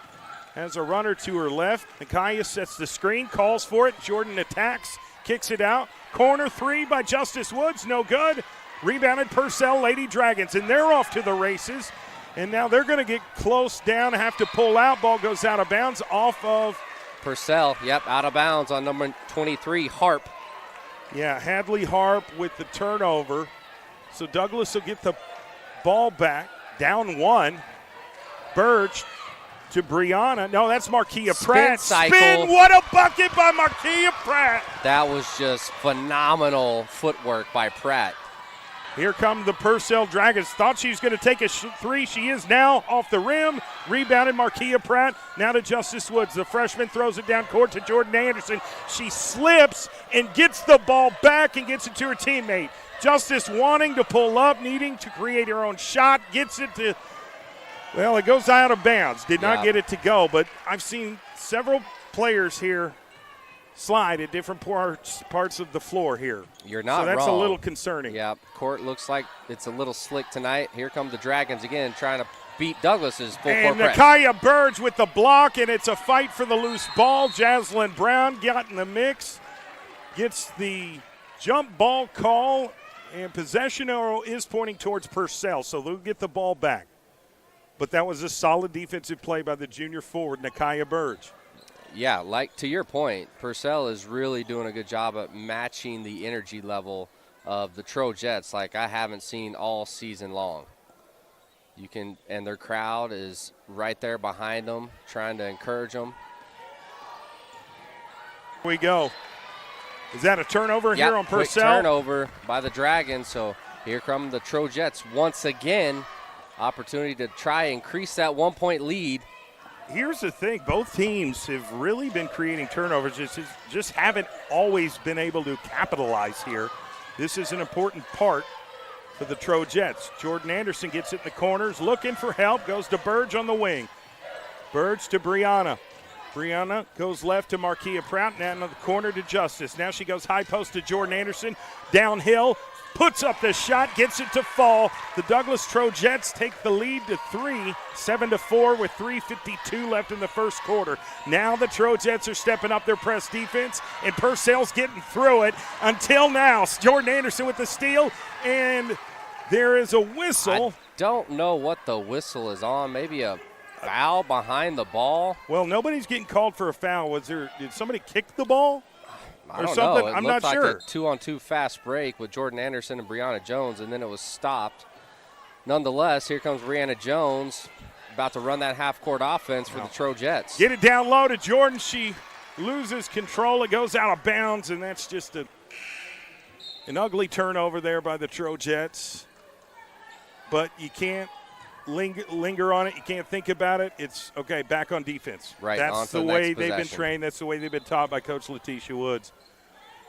Has a runner to her left. Nakia sets the screen, calls for it. Jordan attacks, kicks it out. Corner 3 by Justice Woods, no good. Rebounded Purcell Lady Dragons, and they're off to the races. And now they're going to get close down, have to pull out. Ball goes out of bounds off of Purcell, yep, out of bounds on number 23, Harp. Yeah, Hadley Harp with the turnover. So Douglas will get the ball back, down 1. Burge to Brianna. No, that's Markia Pratt. Cycle. Spin, what a bucket by Markia Pratt. That was just phenomenal footwork by Pratt. Here come the Purcell Dragons. Thought she was going to take a 3. She is now off the rim. Rebounded Markia Pratt. Now to Justice Woods. The freshman throws it down court to Jordan Anderson. She slips and gets the ball back and gets it to her teammate. Justice wanting to pull up, needing to create her own shot. Gets it to, well, it goes out of bounds. Did not get it to go, but I've seen several players here slide at different parts of the floor here. You're not wrong. So that's a little concerning. Yeah, court looks like it's a little slick tonight. Here come the Dragons again trying to beat Douglas's full court press. And Nakia Burge with the block, and it's a fight for the loose ball. Jaslyn Brown got in the mix, gets the jump ball call, and possession arrow is pointing towards Purcell, so they'll get the ball back. But that was a solid defensive play by the junior forward, Nakia Burge. Yeah, like to your point, Purcell is really doing a good job at matching the energy level of the Trojettes like I haven't seen all season long. You can, and their crowd is right there behind them, trying to encourage them. Here we go. Is that a turnover here on quick Purcell? Turnover by the Dragons. So here come the Trojettes once again. Opportunity to try and increase that 1-point lead. Here's the thing. Both teams have really been creating turnovers, just haven't always been able to capitalize here. This is an important part for the Trojettes. Jordan Anderson gets it in the corners, looking for help, goes to Burge on the wing. Burge to Brianna. Brianna goes left to Markia Pratt, now in the corner to Justice. Now she goes high post to Jordan Anderson, downhill, puts up the shot, gets it to fall. The Douglas Trojettes take the lead to 3, 7-4 with 3:52 left in the first quarter. Now the Trojettes are stepping up their press defense, and Purcell's getting through it. Until now, Jordan Anderson with the steal, and there is a whistle. I don't know what the whistle is on. Maybe a foul behind the ball. Well, nobody's getting called for a foul. Did somebody kick the ball? I don't something? know. It I'm looked not like sure. a 2-on-2 fast break with Jordan Anderson and Brianna Jones, and then it was stopped. Nonetheless, here comes Brianna Jones about to run that half-court offense for the Trojettes. Get it down low to Jordan. She loses control. It goes out of bounds, and that's just an ugly turnover there by the Trojettes. But you can't linger on it. You can't think about it. It's, okay, back on defense. Right, that's the way they've been trained. That's the way they've been taught by Coach Letitia Woods.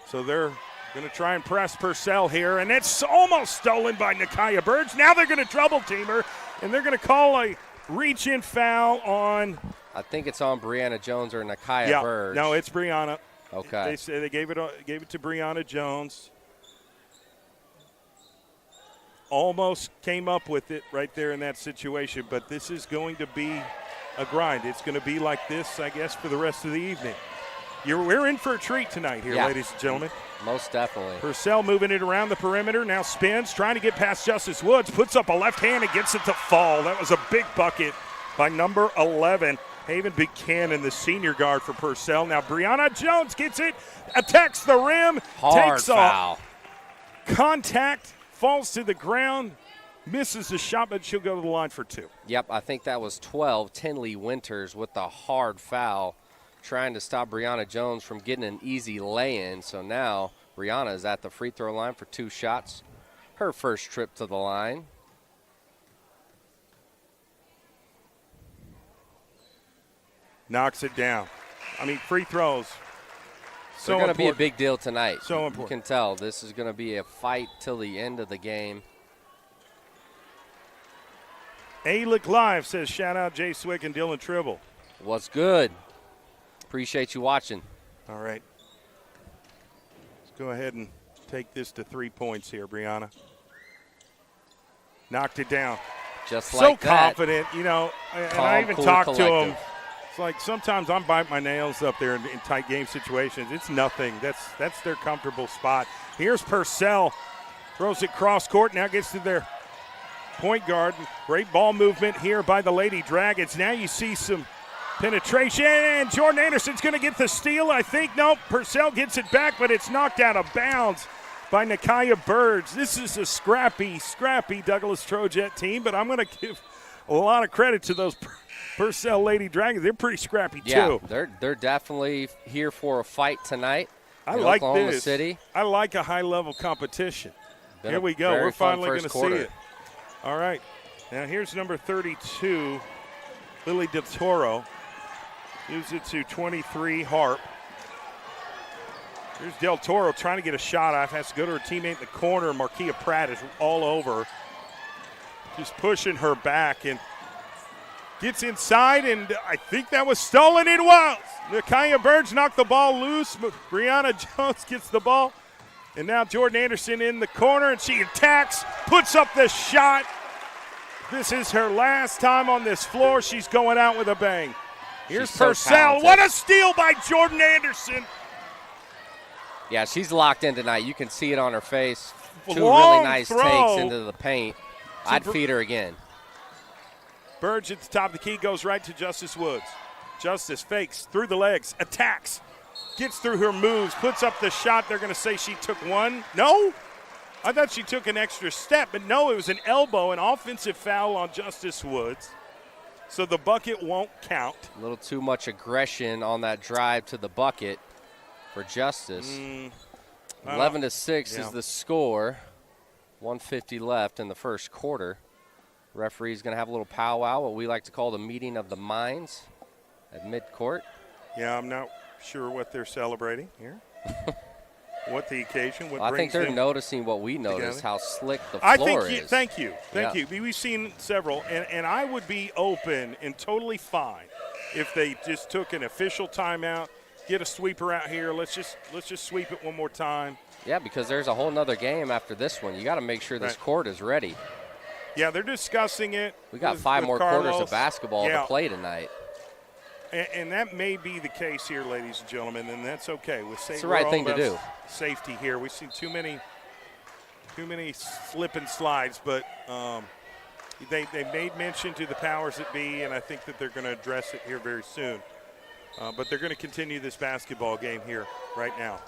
So they're going to try and press Purcell here, and it's almost stolen by Nakia Burge. Now they're going to double team her, and they're going to call a reach-in foul on. I think it's on Brianna Jones or Nakia Burge. No, it's Brianna. Okay. They say they gave it to Brianna Jones. Almost came up with it right there in that situation, but this is going to be a grind. It's going to be like this, I guess, for the rest of the evening. We're in for a treat tonight here, ladies and gentlemen. Most definitely. Purcell moving it around the perimeter, now spins, trying to get past Justice Woods, puts up a left hand and gets it to fall. That was a big bucket by number 11, Haven Buchanan, the senior guard for Purcell. Now Brianna Jones gets it, attacks the rim, Hard takes foul. Contact, falls to the ground, misses the shot, but she'll go to the line for 2. Yep, I think that was 12. Tinley Winters with the hard foul, trying to stop Brianna Jones from getting an easy lay-in. So now Brianna is at the free throw line for 2 shots. Her first trip to the line. Knocks it down. I mean, free throws. They're going to be a big deal tonight. So important. You can tell this is going to be a fight till the end of the game. A-Lick Live says, shout out Jay Swick and Dylan Tribble. What's good? Appreciate you watching. All right. Let's go ahead and take this to 3 points here, Brianna. Knocked it down. Just So like that. confident, you know, and Calm, I even cool, talked to him. collective. It's like sometimes I'm biting my nails up there in tight game situations. It's nothing. That's their comfortable spot. Here's Purcell. Throws it cross court. Now gets to their point guard. Great ball movement here by the Lady Dragons. Now you see some penetration. And Jordan Anderson's going to get the steal, I think. No, Purcell gets it back, but it's knocked out of bounds by Nakia Burge. This is a scrappy Douglas Trojette team, but I'm going to give a lot of credit to those Purcell Lady Dragons. They're pretty scrappy, too. Yeah, they're definitely here for a fight tonight. I in like Oklahoma this. City. I like a high-level competition. Been Here a we go. very We're fun finally going first to see quarter. it. All right. Now here's number 32, Lily Del Toro. Gives it to 23, Harp. Here's Del Toro trying to get a shot off. Has to go to her teammate in the corner. Marquia Pratt is all over. Just pushing her back and gets inside, and I think that was stolen. It was. Nakia Burge knocked the ball loose. Brianna Jones gets the ball. And now Jordan Anderson in the corner, and she attacks, puts up the shot. This is her last time on this floor. She's going out with a bang. Here's She's so Purcell. talented. What a steal by Jordan Anderson. Yeah, she's locked in tonight. You can see it on her face. 2 Long really nice throw. takes into the paint. I'd feed her again. Burge at the top of the key, goes right to Justice Woods. Justice fakes through the legs, attacks, gets through her moves, puts up the shot. They're going to say she took one. No? I thought she took an extra step, but no, it was an elbow, an offensive foul on Justice Woods. So the bucket won't count. A little too much aggression on that drive to the bucket for Justice. 11-6 Yeah. is the score. 1:50 left in the first quarter. Referee's going to have a little powwow, what we like to call the meeting of the minds at midcourt. Yeah, I'm not sure what they're celebrating here. What the occasion, what I think brings they're them noticing what we noticed, together. how slick the I floor think is. thank you. Yeah. We've seen several, and I would be open and totally fine if they just took an official timeout, get a sweeper out here. Let's just sweep it one more time. Yeah, because there's a whole nother game after this one. You got to make sure this Right. court is ready. Yeah, they're discussing it. We got with 5 more Carlos. quarters of basketball Yeah. to play tonight. And that may be the case here, ladies and gentlemen, and that's okay. It's the right thing to do. Safety here. We've seen too many slip and slides, but they made mention to the powers that be, and I think that they're going to address it here very soon. But they're going to continue this basketball game here right now.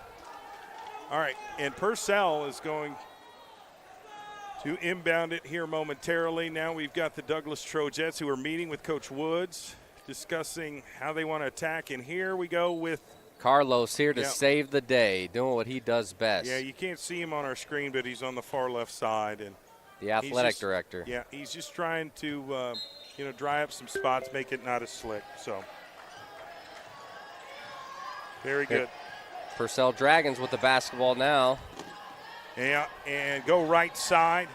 All right, and Purcell is going to inbound it here momentarily. Now we've got the Douglas Trojettes who are meeting with Coach Woods, discussing how they want to attack. And here we go with Carlos here to Yeah. save the day, doing what he does best. Yeah, you can't see him on our screen, but he's on the far left side, and The athletic just- director. Yeah, he's just trying to dry up some spots, make it not as slick. So very good. Purcell Dragons with the basketball now. Yeah, and go right side.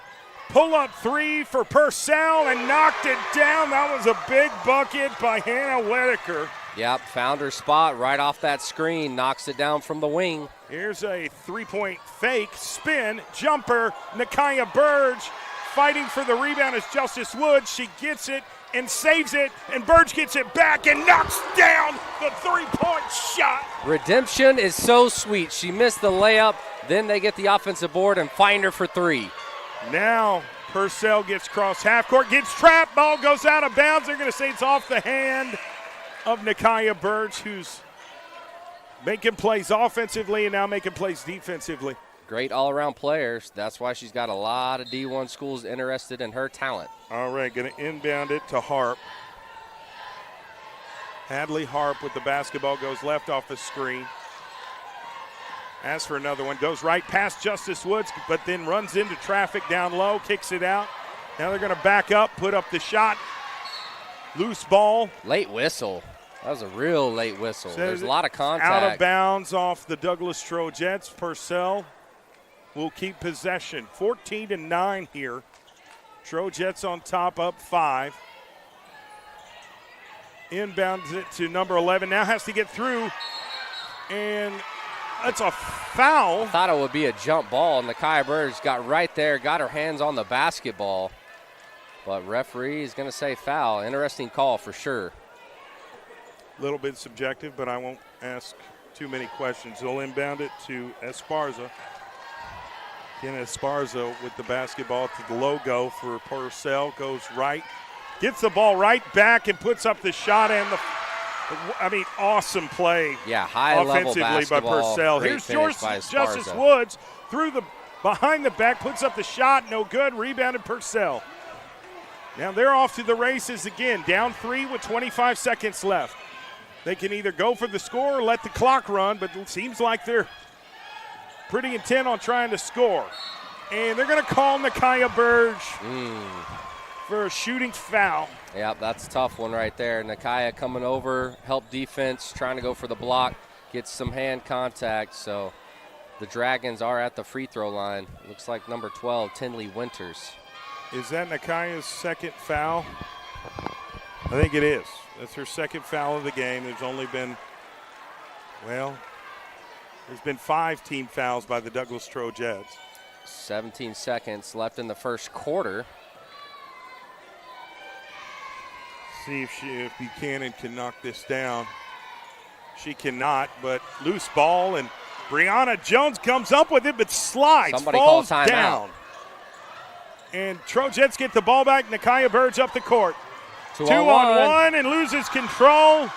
Pull up three for Purcell and knocked it down. That was a big bucket by Hannah Whitaker. Yep, found her spot right off that screen, knocks it down from the wing. Here's a three-point fake, spin, jumper. Nakia Burge fighting for the rebound is Justice Woods. She gets it and saves it, and Burge gets it back and knocks down the three-point shot. Redemption is so sweet. She missed the layup, then they get the offensive board and find her for 3. Now Purcell gets cross half court, gets trapped, ball goes out of bounds. They're going to say it's off the hand of Nakiah Burge, who's making plays offensively and now making plays defensively. Great all-around players. That's why she's got a lot of D1 schools interested in her talent. All right, going to inbound it to Harp. Hadley Harp with the basketball, goes left off the screen. Asks for another one, goes right past Justice Woods, but then runs into traffic down low, kicks it out. Now they're going to back up, put up the shot. Loose ball. Late whistle. That was a real late whistle. There's a lot of contact. Out of bounds off the Douglas Trojettes. Purcell will keep possession. 14-9 here. Trojettes on top, up 5. Inbounds it to number 11. Now has to get through, and that's a foul. I thought it would be a jump ball, and Nakiah Burge got right there, got her hands on the basketball. But referee is going to say foul. Interesting call for sure. A little bit subjective, but I won't ask too many questions. They'll inbound it to Esparza. Again, Esparza with the basketball to the logo for Purcell. Goes right, gets the ball right back and puts up the shot and awesome play. Yeah, high-level offensively by Purcell. Here's Justice Woods through the behind the back, puts up the shot, no good. Rebounded Purcell. Now they're off to the races again, down 3 with 25 seconds left. They can either go for the score or let the clock run, but it seems like they're pretty intent on trying to score. And they're going to call Nakiah Burge for a shooting foul. Yeah, that's a tough one right there. Nakiah coming over, help defense, trying to go for the block, gets some hand contact. So the Dragons are at the free throw line. Looks like number 12, Tinley Winters. Is that Nakiah's second foul? I think it is. That's her second foul of the game. There's only been, there's been 5 team fouls by the Douglas Trojettes. 17 seconds left in the first quarter. See if Buchanan can knock this down. She cannot, but loose ball, and Brianna Jones comes up with it, but slides, Somebody falls call down. timeout. And Trojettes get the ball back. Nakiah Burge up the court. 2 on 1 and loses control.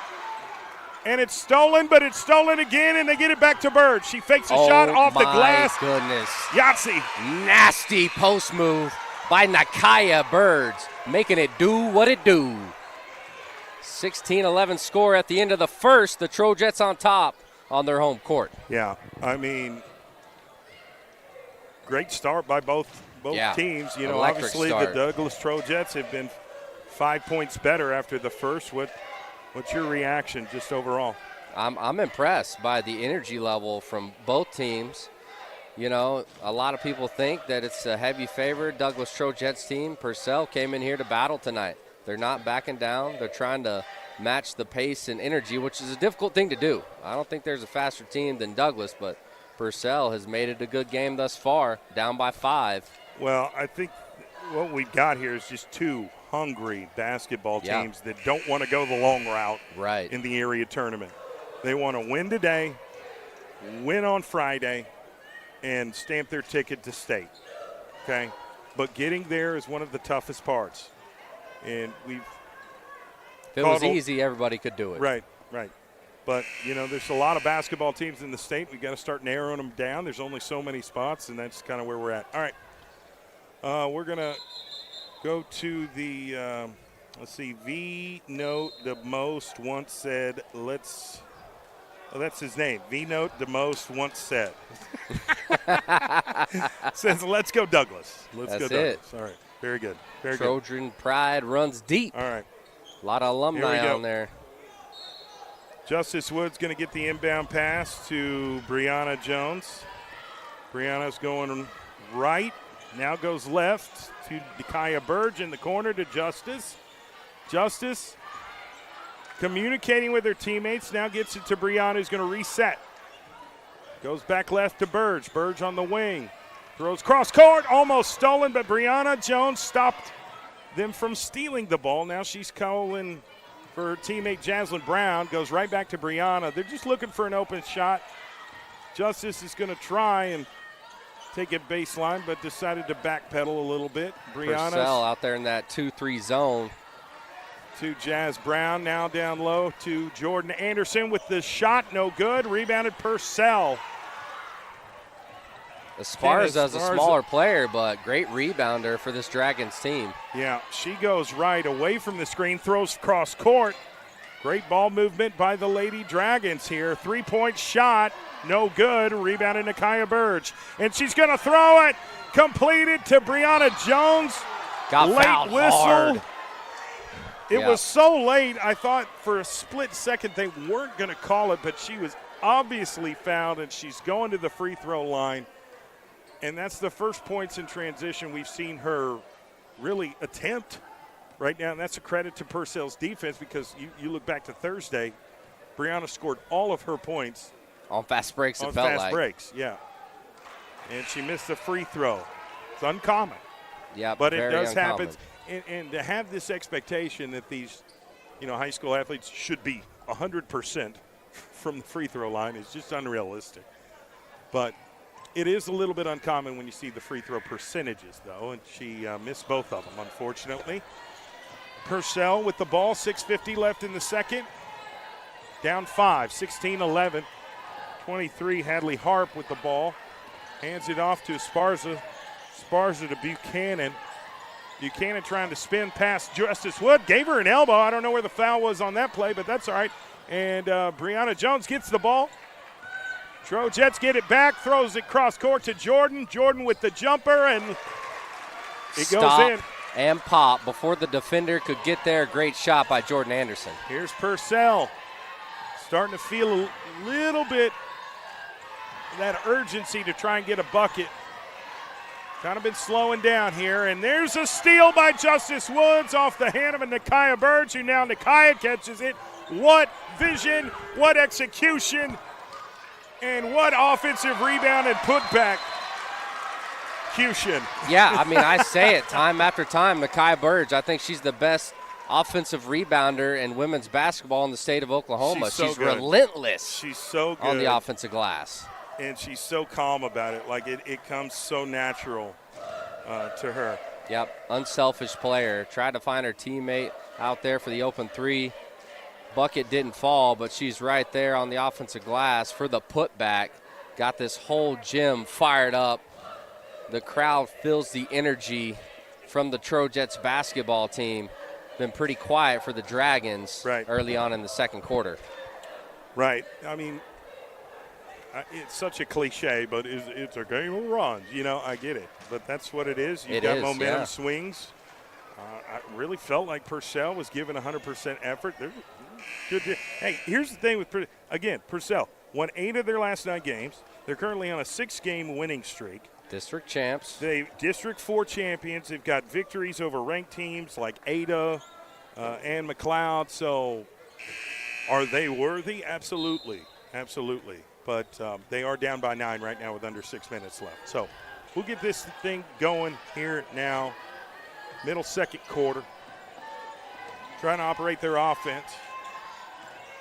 And it's stolen, but it's stolen again, and they get it back to Burge. She fakes a shot off the glass. Oh, my goodness. Yahtzee. Nasty post move by Nakiah Burge, making it do what it do. 16-11 score at the end of the first. The Trojettes on top on their home court. Yeah, great start by both teams. You know, electric obviously start. the Douglas Trojettes have been 5 points better after the first. What's your reaction just overall? I'm impressed by the energy level from both teams. You know, a lot of people think that it's a heavy favorite Douglas Trojettes team. Purcell came in here to battle tonight. They're not backing down. They're trying to match the pace and energy, which is a difficult thing to do. I don't think there's a faster team than Douglas, but Purcell has made it a good game thus far, down by 5. Well, I think what we've got here is just 2 hungry basketball teams that don't want to go the long route in the area tournament. They want to win today, win on Friday, and stamp their ticket to state, okay? But getting there is one of the toughest parts. And if it was easy, everybody could do it. Right. But, you know, there's a lot of basketball teams in the state. We've got to start narrowing them down. There's only so many spots, and that's kind of where we're at. All right. We're going to go to the, V-Note the most once said, that's his name. V-Note the most once said. Says, let's go Douglas. Let's go Douglas. All right. Very good. Very good. Trojan pride runs deep. All right. A lot of alumni on there. Justice Woods going to get the inbound pass to Brianna Jones. Brianna's going right. Now goes left to Nakiah Burge in the corner to Justice. Justice communicating with her teammates. Now gets it to Brianna, who's going to reset. Goes back left to Burge. Burge on the wing. Throws cross court, almost stolen, but Brianna Jones stopped them from stealing the ball. Now she's calling for her teammate Jaslyn Brown. Goes right back to Brianna. They're just looking for an open shot. Justice is going to try and take it baseline, but decided to backpedal a little bit. Purcell out there in that 2-3 zone. to Jazz Brown. Now down low to Jordan Anderson with the shot. No good. Rebounded Purcell. Esparza's a smaller player, but great rebounder for this Dragons team. Yeah, she goes right away from the screen, throws cross court. Great ball movement by the Lady Dragons here. 3-point shot, no good. Rebounded Nakia Burge. And she's going to throw it. Completed to Brianna Jones. Got late fouled whistle. hard. It was so late, I thought for a split second they weren't going to call it, but she was obviously fouled, and she's going to the free throw line. And that's the first points in transition we've seen her really attempt right now. And that's a credit to Purcell's defense, because you look back to Thursday, Brianna scored all of her points. On fast breaks, it on felt fast like. breaks, yeah. And she missed the free throw. It's uncommon. Yeah, but it very does uncommon. happen. And to have this expectation that these, high school athletes should be 100% from the free throw line is just unrealistic. But it is a little bit uncommon when you see the free throw percentages, though, and she missed both of them, unfortunately. Purcell with the ball, 6:50 left in the second. Down 5, 16-11. 23, Hadley Harp with the ball. Hands it off to Esparza. Esparza to Buchanan. Buchanan trying to spin past Justice Wood. Gave her an elbow. I don't know where the foul was on that play, but that's all right. And Brianna Jones gets the ball. Trojettes get it back, throws it cross court to Jordan. Jordan with the jumper, and it goes in. And pop before the defender could get there. Great shot by Jordan Anderson. Here's Purcell. Starting to feel a little bit that urgency to try and get a bucket. Kind of been slowing down here, and there's a steal by Justice Woods off the hand of a Nakia Burge, who now Nakia catches it. What vision, what execution, and what offensive rebound and putback. Yeah, I mean, I say it time after time. Nakia Burge, I think she's the best offensive rebounder in women's basketball in the state of Oklahoma. She's relentless. She's so good on the offensive glass. And she's so calm about it. Like, it comes so natural to her. Yep, unselfish player. Tried to find her teammate out there for the open three. Bucket didn't fall, but she's right there on the offensive glass for the putback. Got this whole gym fired up. The crowd feels the energy from the Trojettes basketball team. Been pretty quiet for the Dragons early on in the second quarter. Right. I mean, it's such a cliche, but it's a game of runs. I get it. But that's what it is. You've got momentum swings. I really felt like Purcell was given 100% effort. Good. Hey, here's the thing with Purcell won 8 of their last 9 games. They're currently on a 6-game winning streak. District champs. They District 4 champions. They've got victories over ranked teams like Ada and McLeod. So are they worthy? Absolutely. Absolutely. But they are down by 9 right now with under 6 minutes left. So we'll get this thing going here now. Middle second quarter. Trying to operate their offense.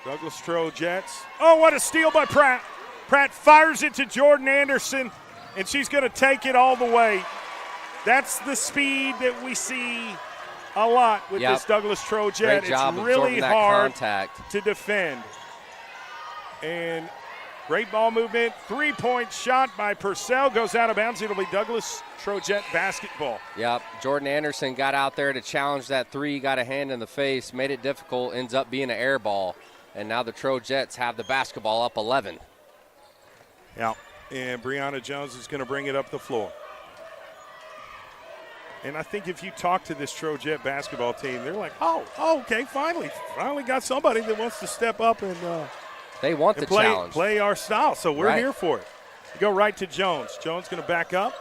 Douglas Trojettes. Oh, what a steal by Pratt. Pratt fires it to Jordan Anderson, and she's going to take it all the way. That's the speed that we see a lot with this Douglas Trojette. Great job it's really that hard contact to defend. And great ball movement. 3-point shot by Purcell goes out of bounds. It'll be Douglas Trojette basketball. Yep. Jordan Anderson got out there to challenge that three, got a hand in the face, made it difficult, ends up being an air ball. And now the Trojettes have the basketball up 11. Yeah, and Brianna Jones is going to bring it up the floor. And I think if you talk to this Trojette basketball team, they're like, oh, okay, finally got somebody that wants to step up and they want the challenge. Play our style, so we're here for it. Go right to Jones. Jones going to back up.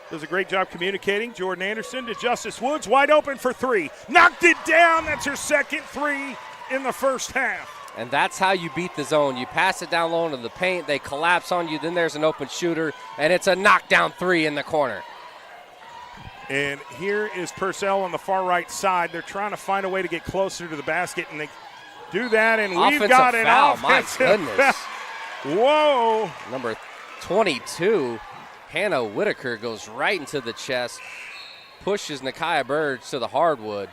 Does a great job communicating. Jordan Anderson to Justice Woods, wide open for 3. Knocked it down. That's her second 3 in the first half. And that's how you beat the zone. You pass it down low into the paint, they collapse on you, then there's an open shooter, and it's a knockdown 3 in the corner. And here is Purcell on the far right side. They're trying to find a way to get closer to the basket, and they do that, and we've got an offensive foul. My goodness. Whoa. Number 22, Hannah Whitaker goes right into the chest, pushes Nakia Burge to the hardwood.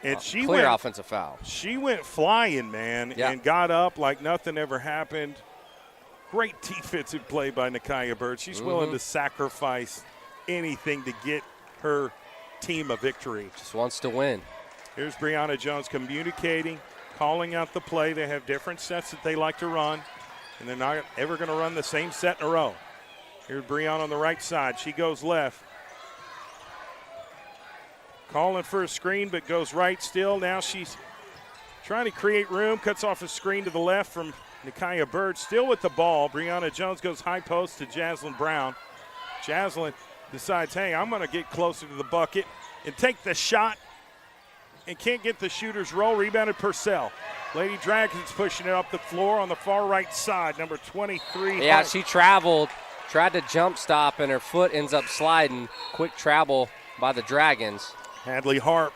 And she clear went, offensive foul. She went flying, man, and got up like nothing ever happened. Great defensive play by Nakia Bird. She's willing to sacrifice anything to get her team a victory. Just wants to win. Here's Brianna Jones communicating, calling out the play. They have different sets that they like to run, and they're not ever going to run the same set in a row. Here's Brianna on the right side. She goes left. Calling for a screen, but goes right still. Now she's trying to create room, cuts off a screen to the left from Nakia Bird. Still with the ball. Brianna Jones goes high post to Jaslyn Brown. Jaslyn decides, hey, I'm going to get closer to the bucket and take the shot, and can't get the shooter's roll. Rebounded Purcell. Lady Dragons pushing it up the floor on the far right side. Number 23. Yeah, Hart. she traveled, tried to jump stop, and her foot ends up sliding. Quick travel by the Dragons. Hadley Harp.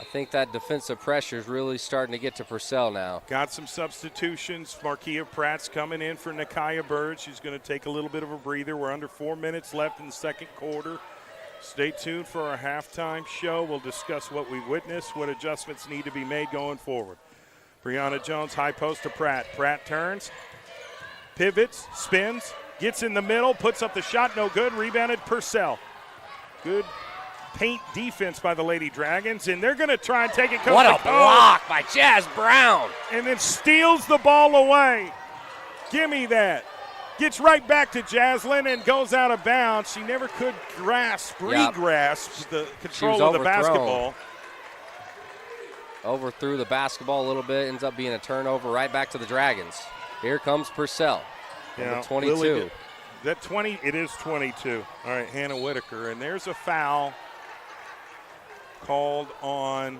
I think that defensive pressure is really starting to get to Purcell now. Got some substitutions. Markia Pratt's coming in for Nakia Bird. She's going to take a little bit of a breather. We're under 4 minutes left in the second quarter. Stay tuned for our halftime show. We'll discuss what we witnessed, what adjustments need to be made going forward. Brianna Jones, high post to Pratt. Pratt turns, pivots, spins, gets in the middle, puts up the shot, no good. Rebounded Purcell. Good paint defense by the Lady Dragons, and they're going to try and take it. What a block by Jazz Brown. And then steals the ball away. Give me that. Gets right back to Jaslyn and goes out of bounds. She never could re-grasp the control of the basketball. Overthrew the basketball a little bit, ends up being a turnover right back to the Dragons. Here comes Purcell, number 22. Lily, that 20, it is 22. All right, Hannah Whitaker, and there's a foul called on,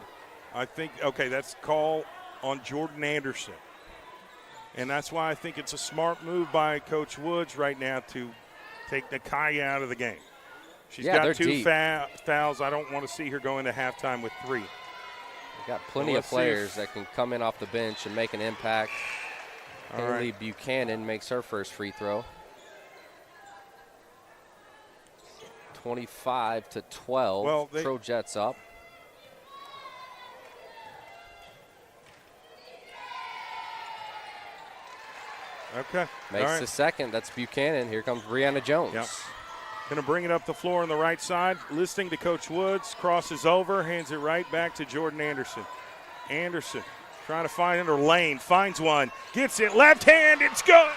that's call on Jordan Anderson. And that's why I think it's a smart move by Coach Woods right now to take Nakia out of the game. She's got two fouls. I don't want to see her go into halftime with 3. We've got plenty of players that can come in off the bench and make an impact. Haley Buchanan makes her first free throw. 25-12. Well, Trojettes up. Okay. Makes the second. That's Buchanan. Here comes Brianna Jones. Yep. Going to bring it up the floor on the right side. Listening to Coach Woods. Crosses over. Hands it right back to Jordan Anderson. Anderson trying to find her lane. Finds one. Gets it. Left hand. It's good.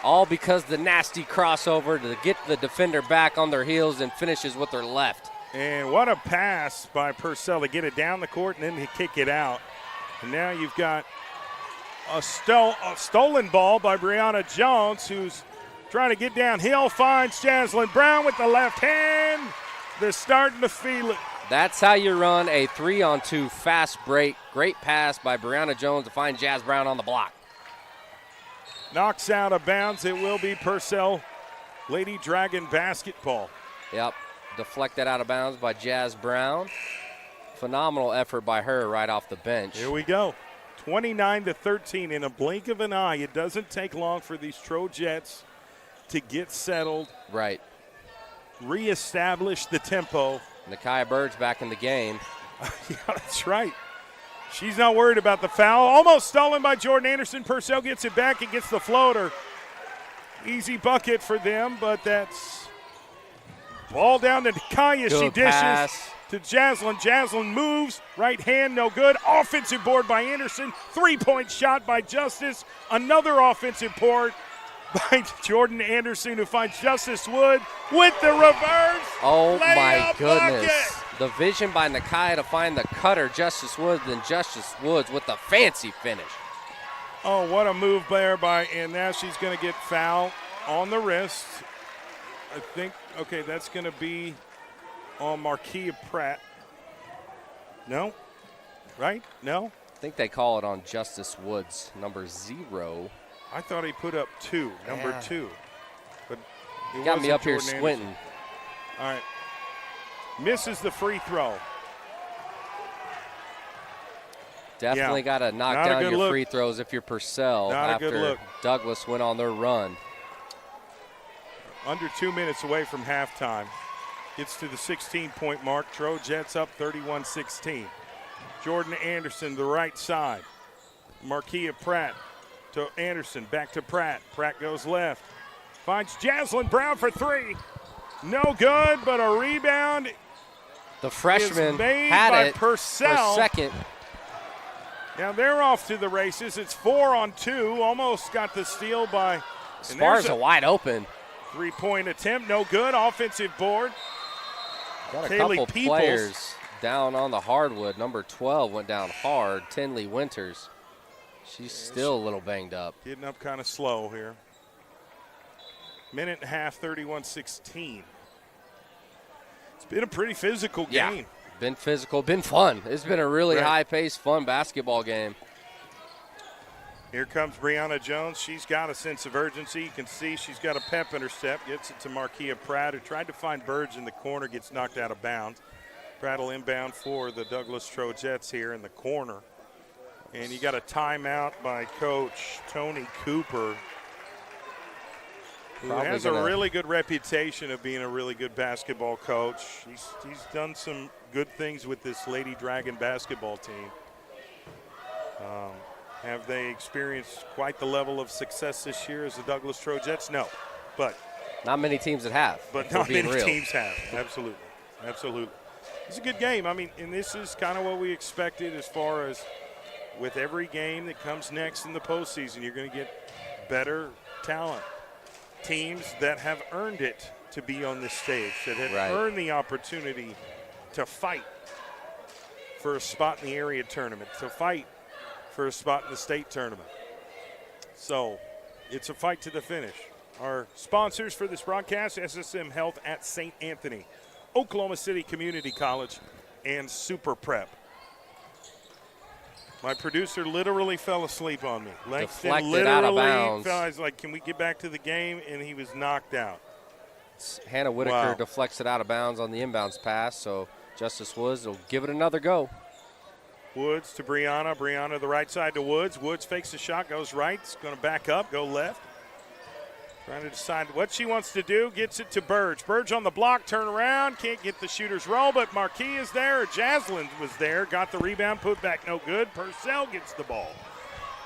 All because the nasty crossover to get the defender back on their heels and finishes with their left. And what a pass by Purcell to get it down the court and then to kick it out. And now you've got a stolen ball by Brianna Jones, who's trying to get downhill, finds Jaslyn Brown with the left hand. They're starting to feel it. That's how you run a 3-on-2 fast break. Great pass by Brianna Jones to find Jazz Brown on the block. Knocks out of bounds. It will be Purcell Lady Dragon basketball. Yep, deflected out of bounds by Jazz Brown. Phenomenal effort by her right off the bench. Here we go. 29-13 in a blink of an eye. It doesn't take long for these Trojettes to get settled. Right. Reestablish the tempo. Nakia Bird's back in the game. Yeah, that's right. She's not worried about the foul. Almost stolen by Jordan Anderson. Purcell gets it back and gets the floater. Easy bucket for them, but that's ball down to Nakia. She dishes. Pass. To Jaslyn. Jaslyn moves. Right hand, no good. Offensive board by Anderson. 3-point shot by Justice. Another offensive board by Jordan Anderson, who finds Justice Wood with the reverse. Oh, my goodness. Bucket. The vision by Nakia to find the cutter, Justice Woods, then Justice Woods with the fancy finish. Oh, what a move there and now she's going to get fouled on the wrist. I think, that's going to be on Markia Pratt. No? Right? No? I think they call it on Justice Woods, number 0. I thought he put up 2, number 2. But it got me wasn't up here Jordan squinting. Anderson. All right. Misses the free throw. Definitely got to knock down your free throws if you're Purcell after Douglas went on their run. Under 2 minutes away from halftime. Gets to the 16-point mark. Trojettes up 31-16. Jordan Anderson, the right side. Marquia Pratt to Anderson, back to Pratt. Pratt goes left. Finds Jaslyn Brown for three. No good, but a rebound. The freshman made had by it Purcell. for second. Now they're off to the races. It's 4-on-2. Almost got the steal by Sparza wide open. Three-point attempt, no good. Offensive board. Got a Kaylee couple Peoples. players down on the hardwood. Number 12 went down hard. Tinley Winters. She's still a little banged up. Getting up kind of slow here. Minute and a half, 31-16. It's been a pretty physical game. Yeah, been physical, been fun. It's been a really Right. high-paced, fun basketball game. Here comes Brianna Jones. She's got a sense of urgency. You can see she's got a pep in her step. Gets it to Marquia Pratt, who tried to find Burge in the corner, gets knocked out of bounds. Pratt will inbound for the Douglas Trojettes here in the corner. And you got a timeout by Coach Tony Cooper, who Probably has gonna- a really good reputation of being a really good basketball coach. He's done some good things with this Lady Dragon basketball team. Have they experienced quite the level of success this year as the Douglas Trojettes? No, but Not many teams that have. but if we're not being many real. teams have. Absolutely, absolutely. It's a good game. I mean, and this is kind of what we expected as far as with every game that comes next in the postseason. You're going to get better talent, teams that have earned it to be on this stage, that have Right. earned the opportunity to fight for a spot in the area tournament, to fight for a spot in the state tournament. So it's a fight to the finish. Our sponsors for this broadcast, SSM Health at St. Anthony, Oklahoma City Community College, and Super Prep. My producer literally fell asleep on me. Langston Deflected out of literally bounds. fell. I was like, can we get back to the game? And he was knocked out. Hannah Whitaker Wow. deflects it out of bounds on the inbounds pass, so Justice Woods will give it another go. Woods to Brianna. Brianna the right side to Woods. Woods fakes the shot, goes right. It's going to back up, go left. Trying to decide what she wants to do. Gets it to Burge. Burge on the block, turn around. Can't get the shooter's roll, but Marquis is there. Jaslyn was there. Got the rebound, put back no good. Purcell gets the ball.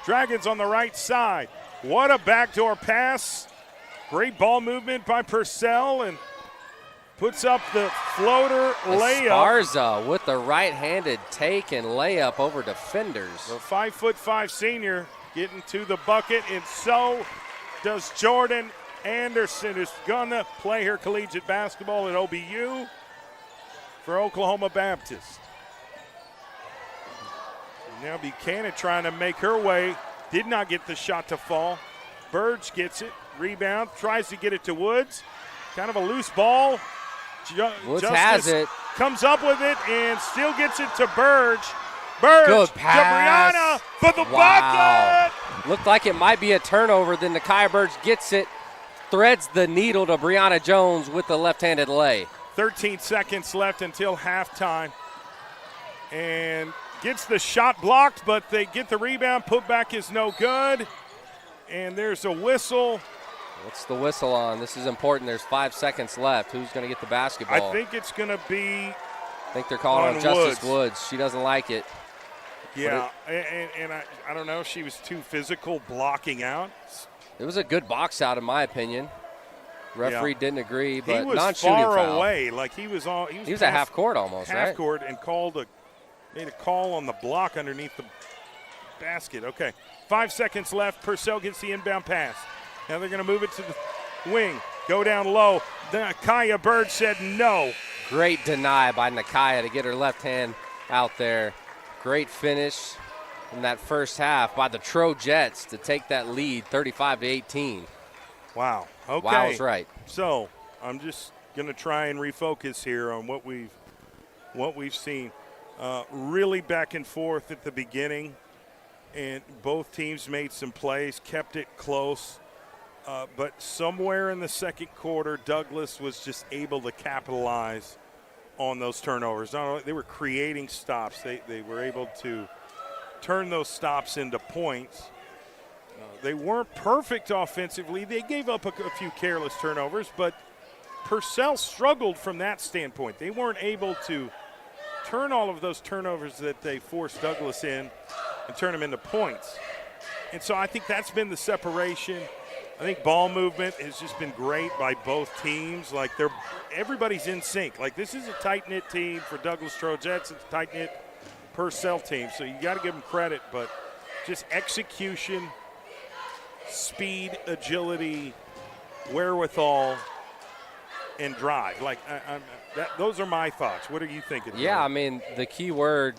Dragons on the right side. What a backdoor pass. Great ball movement by Purcell, and puts up the floater layup. Sparza with the right-handed take and layup over defenders. The 5'5" senior getting to the bucket, and so does Jordan Anderson, who's gonna play her collegiate basketball at OBU for Oklahoma Baptist. Now Buchanan trying to make her way, did not get the shot to fall. Burge gets it, rebound, tries to get it to Woods. Kind of a loose ball. Woods Justice has it. comes up with it and still gets it to Burge. Burge Good to pass. Brianna for the Wow. bucket. Looked like it might be a turnover. Then Nakia Burge gets it, threads the needle to Brianna Jones with the left-handed lay. 13 seconds left until halftime. And gets the shot blocked, but they get the rebound. Putback is no good. And there's a whistle. What's the whistle on? This is important. There's 5 seconds left. Who's going to get the basketball? I think it's going to be, I think they're calling on on Justice Woods. Woods. She doesn't like it. yeah. And I don't know if she was too physical blocking out. It was a good box out, in my opinion. Referee didn't agree, but He was non-shooting far foul. away. Like he was He was past at half court almost, half right? court and made a call on the block underneath the basket. Okay, 5 seconds left. Purcell gets the inbound pass. Now they're going to move it to the wing. Go down low. Nakia Bird said no. Great deny by Nakia to get her left hand out there. Great finish in that first half by the Trojettes to take that lead 35-18. Wow. Okay. Wow was right. So I'm just going to try and refocus here on what we've seen. Really back and forth at the beginning, and both teams made some plays, kept it close. But somewhere in the second quarter, Douglas was just able to capitalize on those turnovers. Not only they were creating stops, they were able to turn those stops into points. They weren't perfect offensively. They gave up a few careless turnovers, but Purcell struggled from that standpoint. They weren't able to turn all of those turnovers that they forced Douglas in and turn them into points. And so I think that's been the separation. I think ball movement has just been great by both teams. Like everybody's in sync. Like this is a tight-knit team for Douglas Trojettes. It's a tight-knit Purcell team. So you got to give them credit, but just execution, speed, agility, wherewithal, and drive. Like those are my thoughts. What are you thinking? Yeah, I mean, the key word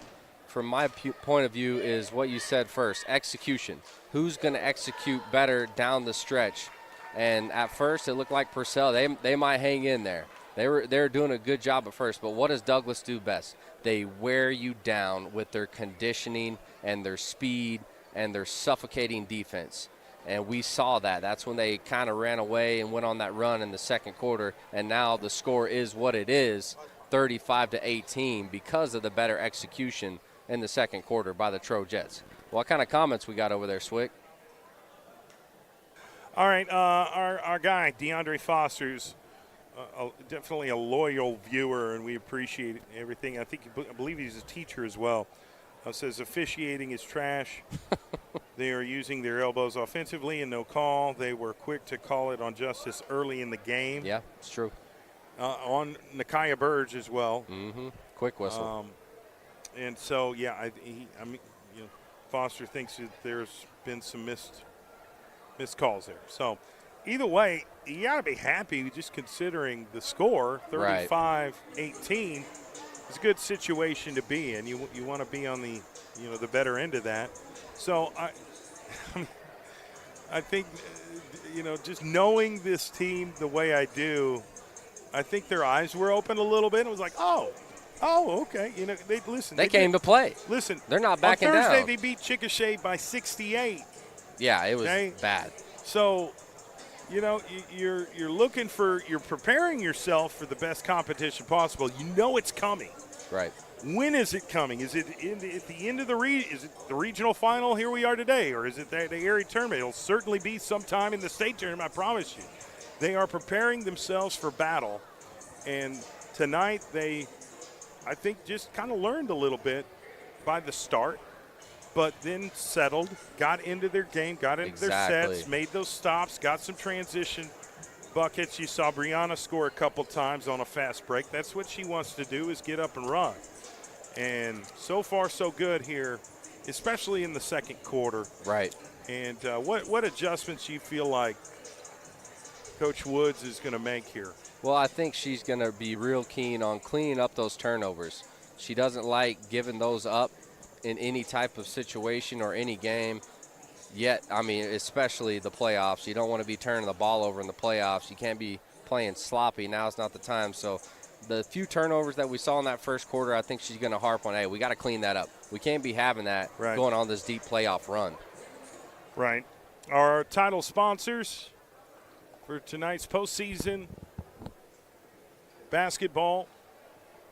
from my point of view is what you said first, execution. Who's going to execute better down the stretch? And at first, it looked like Purcell. They might hang in there. They were doing a good job at first, but what does Douglas do best? They wear you down with their conditioning and their speed and their suffocating defense. And we saw that. That's when they kind of ran away and went on that run in the second quarter. And now the score is what it is, 35-18, because of the better execution in the second quarter by the Trojettes. What kind of comments we got over there, Swick? All right, our guy, DeAndre Foster's definitely a loyal viewer, and we appreciate everything. I believe he's a teacher as well. Says officiating is trash. They are using their elbows offensively and no call. They were quick to call it on justice early in the game. Yeah, it's true. On Nakia Burge as well. Mm-hmm. Quick whistle. And so, yeah, I mean, Foster thinks that there's been some missed calls there. So, either way, you got to be happy just considering the score, 35-18. It's a good situation to be in. You want to be on the the better end of that. So I think just knowing this team the way I do, I think their eyes were open a little bit. It was like, oh, okay. They came to play. Listen, they're not backing down. On Thursday they beat Chickasha by 68. Yeah, it was bad. So, you're preparing yourself for the best competition possible. You know it's coming. Right. When is it coming? Is it at the end of is it the regional final? Here we are today, or is it the area tournament? It'll certainly be sometime in the state tournament. I promise you. They are preparing themselves for battle, and tonight I think, just kind of learned a little bit by the start, but then settled, got into their game, got into their sets, made those stops, got some transition buckets. You saw Brianna score a couple times on a fast break. That's what she wants to do, is get up and run. And so far, so good here, especially in the second quarter. Right. And what adjustments you feel like Coach Woods is going to make here? Well, I think she's going to be real keen on cleaning up those turnovers. She doesn't like giving those up in any type of situation or any game. Yet, I mean, especially the playoffs. You don't want to be turning the ball over in the playoffs. You can't be playing sloppy. Now is not the time. So the few turnovers that we saw in that first quarter, I think she's going to harp on, hey, we got to clean that up. We can't be having that going on this deep playoff run. Right. Our title sponsors for tonight's postseason basketball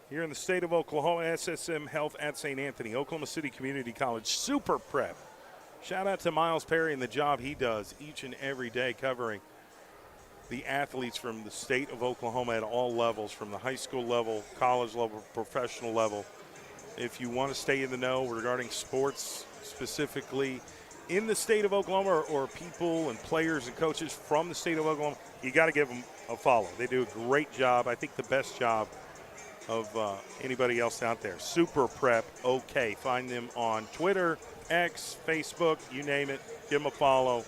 here in the state of Oklahoma, SSM Health at St. Anthony, Oklahoma City Community College, Super Prep. Shout out to Miles Perry and the job he does each and every day covering the athletes from the state of Oklahoma at all levels, from the high school level, college level, professional level. If you want to stay in the know regarding sports specifically in the state of Oklahoma, or people and players and coaches from the state of Oklahoma, you got to give them a follow. They do a great job. I think the best job of anybody else out there. Super Prep OK. Find them on Twitter, X, Facebook, you name it. Give them a follow.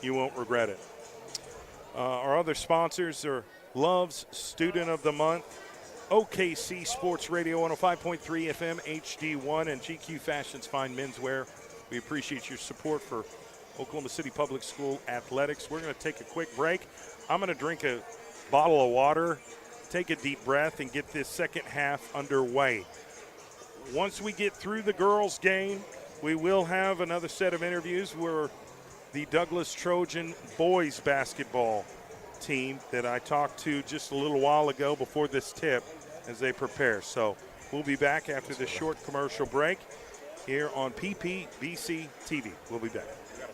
You won't regret it. Our other sponsors are Love's Student of the Month, OKC Sports Radio 105.3 FM HD1, and GQ Fashion's Fine Menswear. We appreciate your support for Oklahoma City Public School athletics. We're going to take a quick break. I'm going to drink a bottle of water, take a deep breath, and get this second half underway. Once we get through the girls' game, we will have another set of interviews where the Douglas Trojan boys basketball team that I talked to just a little while ago before this tip as they prepare. So we'll be back after this short commercial break here on PPBC TV. We'll be back.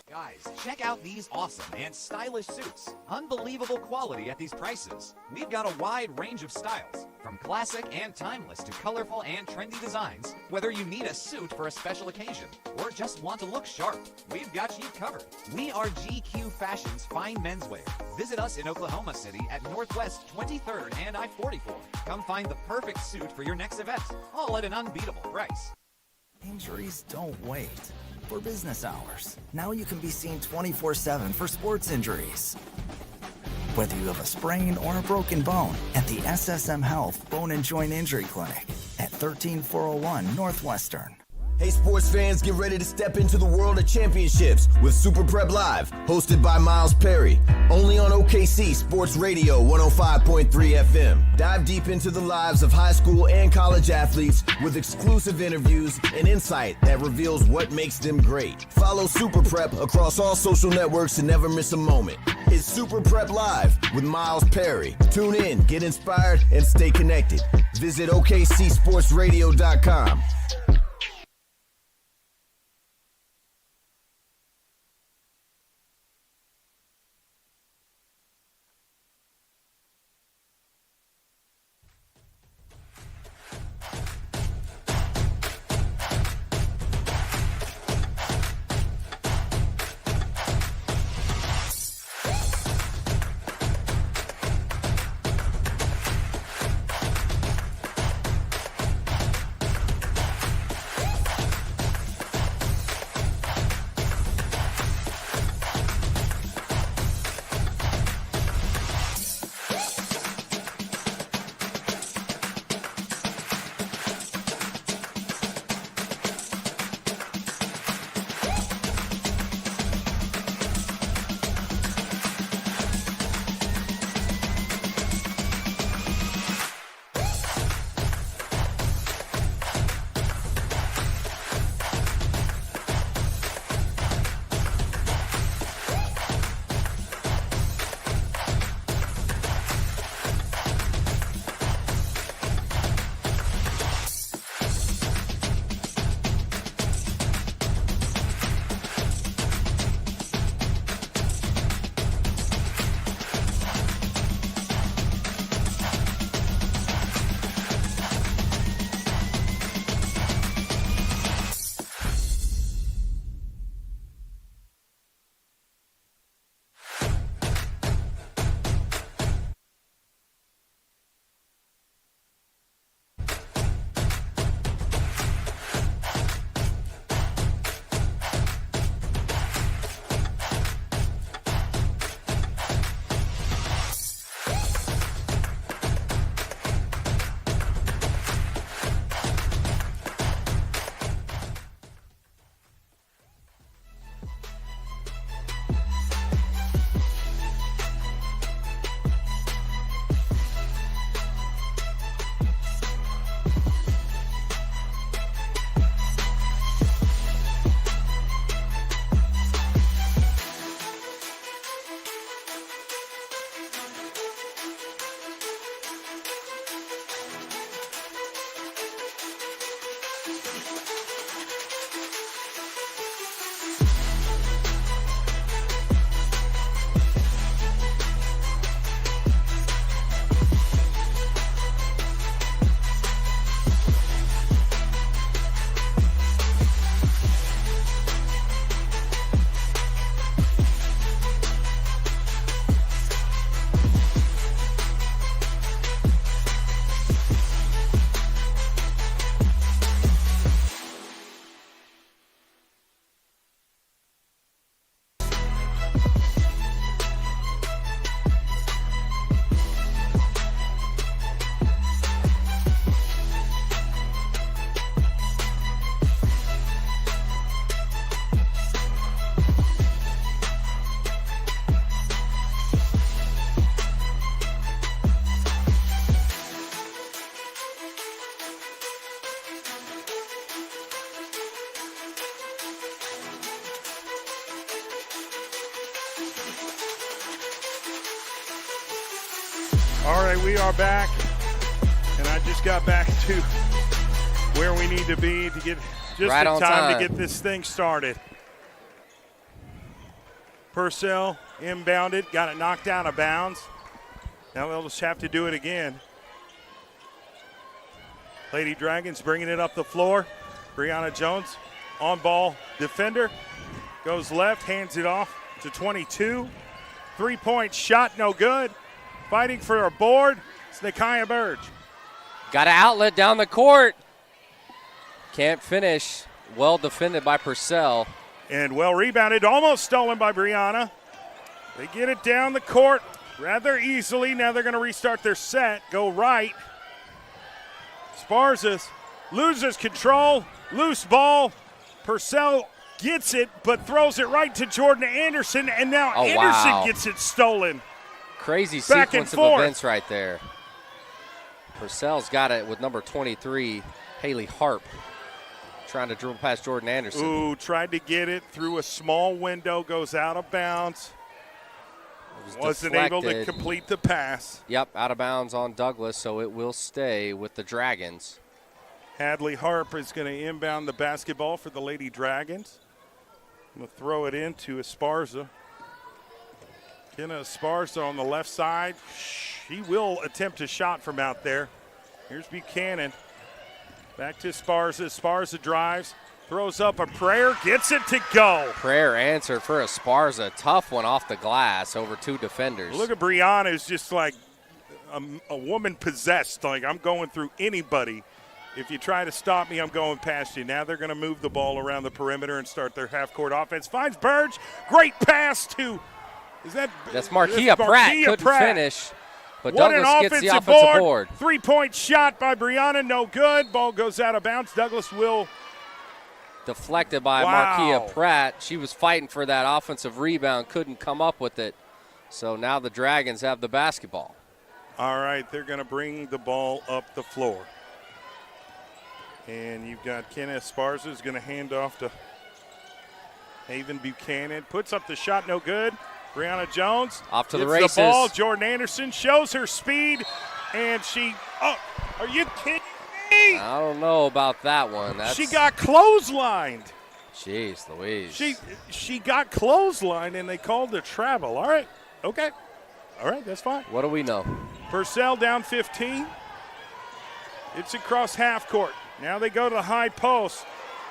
Guys, check out these awesome and stylish suits. Unbelievable quality at these prices. We've got a wide range of styles, from classic and timeless to colorful and trendy designs. Whether you need a suit for a special occasion or just want to look sharp, we've got you covered. We are GQ Fashion's fine menswear. Visit us in Oklahoma City at Northwest 23rd and I-44. Come find the perfect suit for your next event, all at an unbeatable price. Injuries don't wait for business hours. Now you can be seen 24/7 for sports injuries. Whether you have a sprain or a broken bone, at the SSM Health Bone and Joint Injury Clinic at 13401 Northwestern. Hey sports fans, get ready to step into the world of championships with Super Prep Live, hosted by Miles Perry, only on OKC Sports Radio 105.3 FM. Dive deep into the lives of high school and college athletes with exclusive interviews and insight that reveals what makes them great. Follow Super Prep across all social networks to never miss a moment. It's Super Prep Live with Miles Perry. Tune in, get inspired, and stay connected. Visit OKCSportsRadio.com. All right, we are back, and I just got back to where we need to be to get just right in on time time to get this thing started. Purcell inbounded, got it knocked out of bounds. Now they'll just have to do it again. Lady Dragons bringing it up the floor. Brianna Jones, on ball defender, goes left, hands it off to 22. 3-point shot, no good. Fighting for a board, it's Nakia Burge. Got an outlet down the court. Can't finish. Well defended by Purcell. And well rebounded, almost stolen by Brianna. They get it down the court rather easily. Now they're going to restart their set. Go right. Sparza loses control. Loose ball. Purcell gets it, but throws it right to Jordan Anderson. And now Anderson gets it stolen. Crazy Back sequence and of forth. events right there. Purcell's got it with number 23, Haley Harp, trying to dribble past Jordan Anderson. Ooh, tried to get it through a small window, goes out of bounds. Wasn't able to complete the pass. Yep, out of bounds on Douglas, so it will stay with the Dragons. Hadley Harp is going to inbound the basketball for the Lady Dragons. I'm going to throw it into Esparza. Kenna Esparza on the left side. She will attempt a shot from out there. Here's Buchanan. Back to Esparza. Esparza drives, throws up a prayer, gets it to go. Prayer answer for Esparza. Tough one off the glass over two defenders. Look at Brianna, who's just like a woman possessed. Like, I'm going through anybody. If you try to stop me, I'm going past you. Now they're going to move the ball around the perimeter and start their half-court offense. Finds Burge. Great pass to that's Marquia Pratt. Couldn't finish, but what Douglas gets the offensive board. 3-point shot by Brianna, no good. Ball goes out of bounds. Douglas will. Deflected by Marquia Pratt. She was fighting for that offensive rebound, couldn't come up with it. So now the Dragons have the basketball. All right, they're going to bring the ball up the floor. And you've got Kenna Esparza who's going to hand off to Haven Buchanan. Puts up the shot, no good. Brianna Jones off to the races. races. The ball. Jordan Anderson shows her speed, and are you kidding me? I don't know about that one. She got clotheslined. Jeez Louise. She got clotheslined, and they called the travel. All right, okay. All right, that's fine. What do we know? Purcell down 15. It's across half court. Now they go to the high post.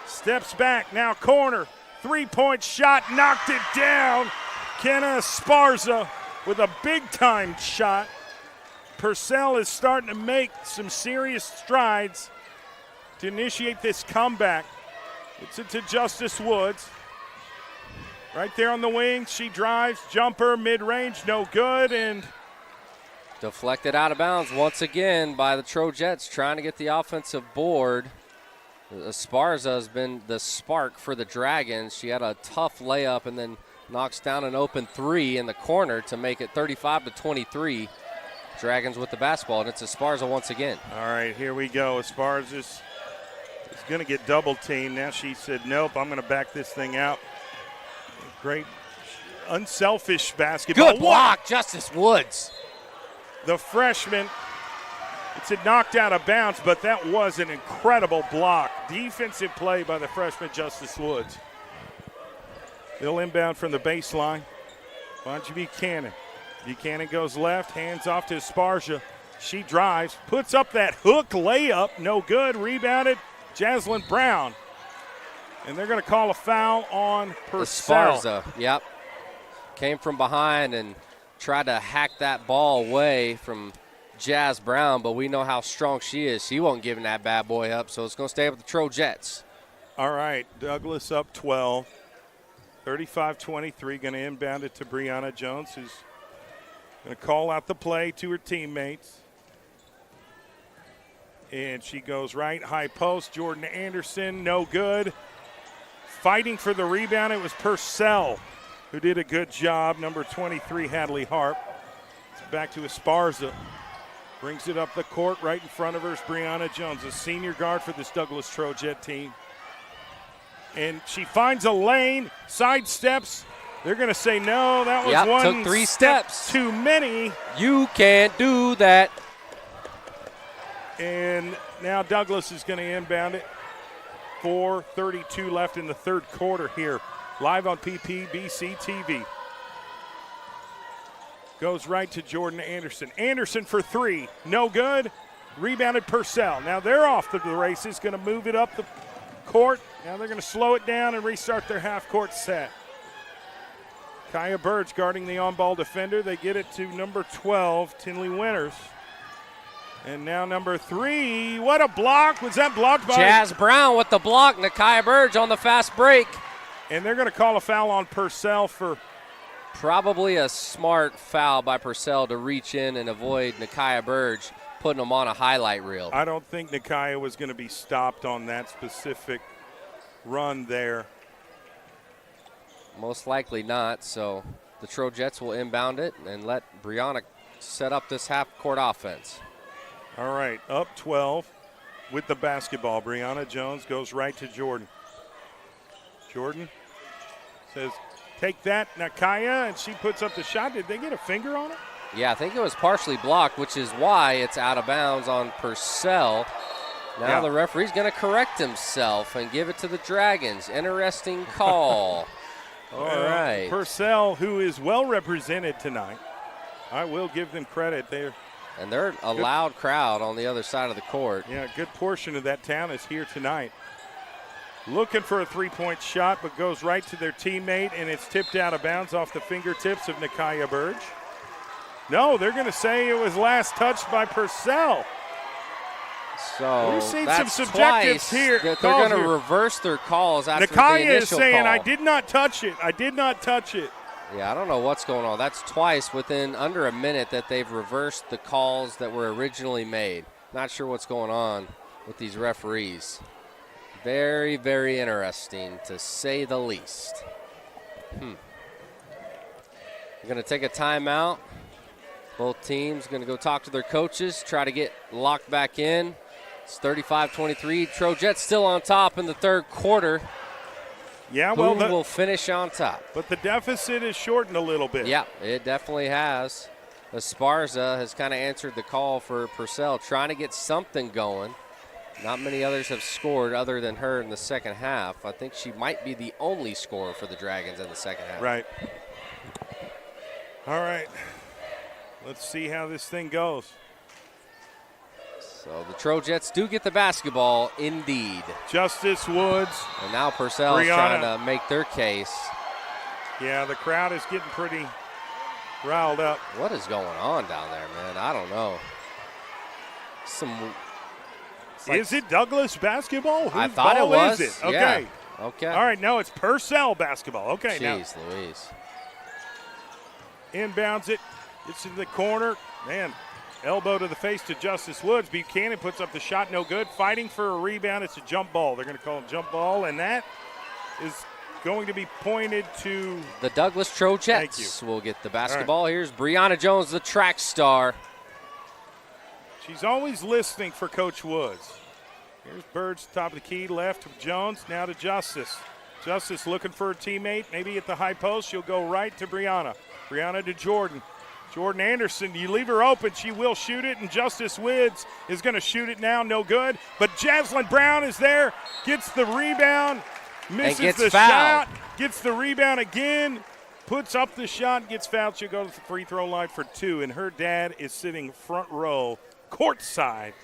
Steps back, now corner. 3-point shot, knocked it down. Kenna Esparza with a big-time shot. Purcell is starting to make some serious strides to initiate this comeback. It's to Justice Woods. Right there on the wing, she drives, jumper, mid-range, no good, and deflected out of bounds once again by the Trojettes, trying to get the offensive board. Esparza has been the spark for the Dragons. She had a tough layup and then knocks down an open three in the corner to make it 35-23. Dragons with the basketball, and it's Esparza once again. All right, here we go. Esparza is going to get double teamed. Now she said, nope, I'm going to back this thing out. Great, unselfish basketball. Good block, Justice Woods. The freshman, it's knocked out of bounds, but that was an incredible block. Defensive play by the freshman, Justice Woods. They'll inbound from the baseline. Bonji Buchanan. Buchanan goes left, hands off to Esparza. She drives, puts up that hook layup, no good. Rebounded, Jaslyn Brown. And they're going to call a foul on Purcell. Esparza, yep. Came from behind and tried to hack that ball away from Jazz Brown, but we know how strong she is. She won't give that bad boy up, so it's going to stay with the Trojettes. All right, Douglas up 12. 35-23, going to inbound it to Brianna Jones, who's going to call out the play to her teammates. And she goes right, high post. Jordan Anderson, no good. Fighting for the rebound, it was Purcell who did a good job. Number 23, Hadley Harp. It's back to Esparza. Brings it up the court. Right in front of her is Brianna Jones, a senior guard for this Douglas Trojette team. And she finds a lane, sidesteps. They're going to say no. That was one took 3 steps too many. You can't do that. And now Douglas is going to inbound it. 4:32 left in the third quarter here. Live on PPBC TV. Goes right to Jordan Anderson. Anderson for three. No good. Rebounded Purcell. Now they're off to the races. Going to move it up the court. Now they're going to slow it down and restart their half-court set. Kaya Burge guarding the on-ball defender. They get it to number 12, Tinley Winters. And now number 3. What a block. Was that blocked by Jazz Brown with the block. Nakia Burge on the fast break. And they're going to call a foul on Purcell for probably a smart foul by Purcell to reach in and avoid Nakia Burge putting him on a highlight reel. I don't think Nakia was going to be stopped on that specific run there. Most likely not, so the Trojettes will inbound it and let Brianna set up this half-court offense. All right, up 12 with the basketball. Brianna Jones goes right to Jordan. Jordan says, take that, Nakia, and she puts up the shot. Did they get a finger on it? Yeah, I think it was partially blocked, which is why it's out of bounds on Purcell. Now the referee's going to correct himself and give it to the Dragons. Interesting call. All right. Purcell, who is well represented tonight. I will give them credit there. And they're a loud crowd on the other side of the court. Yeah, a good portion of that town is here tonight. Looking for a three-point shot, but goes right to their teammate, and it's tipped out of bounds off the fingertips of Nakia Burge. No, they're going to say it was last touched by Purcell. So we've seen that's some subjectives twice here. They're going to reverse their calls after the Nakia initial is saying, call. I did not touch it. I did not touch it. Yeah, I don't know what's going on. That's twice within under a minute that they've reversed the calls that were originally made. Not sure what's going on with these referees. Very, very interesting, to say the least. We're going to take a timeout. Both teams going to go talk to their coaches, try to get locked back in. It's 35-23. Trojettes still on top in the third quarter. Yeah, well, Who will finish on top? But the deficit is shortened a little bit. Yeah, it definitely has. Esparza has kind of answered the call for Purcell, trying to get something going. Not many others have scored other than her in the second half. I think she might be the only scorer for the Dragons in the second half. Right. All right. Let's see how this thing goes. So the Trojettes do get the basketball, indeed. Justice Woods. And now Purcell's trying to make their case. Yeah, the crowd is getting pretty riled up. What is going on down there, man? I don't know. Is it Douglas basketball? I thought it was. Is it? Okay. Yeah. Okay. All right, no, it's Purcell basketball. Okay, now. Jeez Louise. Inbounds it. It's in the corner. Man, elbow to the face to Justice Woods. Buchanan puts up the shot, no good. Fighting for a rebound. It's a jump ball. They're going to call it jump ball, and that is going to be pointed to the Douglas Trojettes. Will get the basketball. Right. Here's Brianna Jones, the track star. She's always listening for Coach Woods. Here's Burge, top of the key, left to Jones, now to Justice. Justice looking for a teammate, maybe at the high post. She'll go right to Brianna. Brianna to Jordan. Jordan Anderson, you leave her open, she will shoot it, and Justice Woods is going to shoot it now, no good. But Jaslyn Brown is there, gets the rebound, misses the shot, gets the rebound again, puts up the shot, gets fouled. She'll go to the free throw line for 2, and her dad is sitting front row, courtside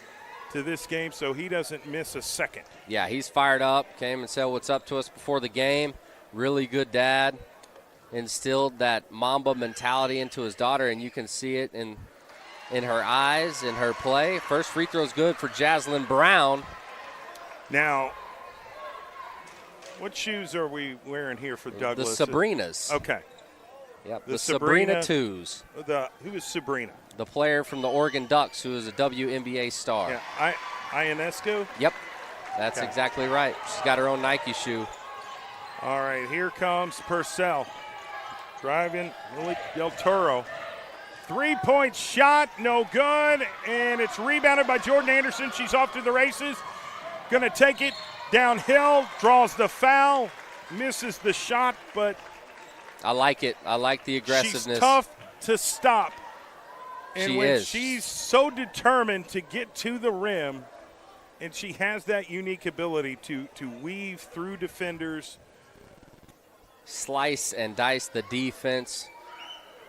to this game, so he doesn't miss a second. Yeah, he's fired up, came and said what's up to us before the game. Really good dad. Instilled that Mamba mentality into his daughter, and you can see it in her eyes, in her play. First free throw is good for Jaslyn Brown. Now, what shoes are we wearing here for Douglas? The Sabrinas. Okay. Yep, the Sabrina 2s. Who is Sabrina? The player from the Oregon Ducks who is a WNBA star. Yeah, Ionescu? Yep, that's exactly right. She's got her own Nike shoe. All right, here comes Purcell. Driving, Lily Del Toro. Three-point shot, no good, and it's rebounded by Jordan Anderson. She's off to the races. Going to take it downhill, draws the foul, misses the shot, but I like it. I like the aggressiveness. She's tough to stop. And when is. She's so determined to get to the rim, and she has that unique ability to weave through defenders. Slice and dice the defense.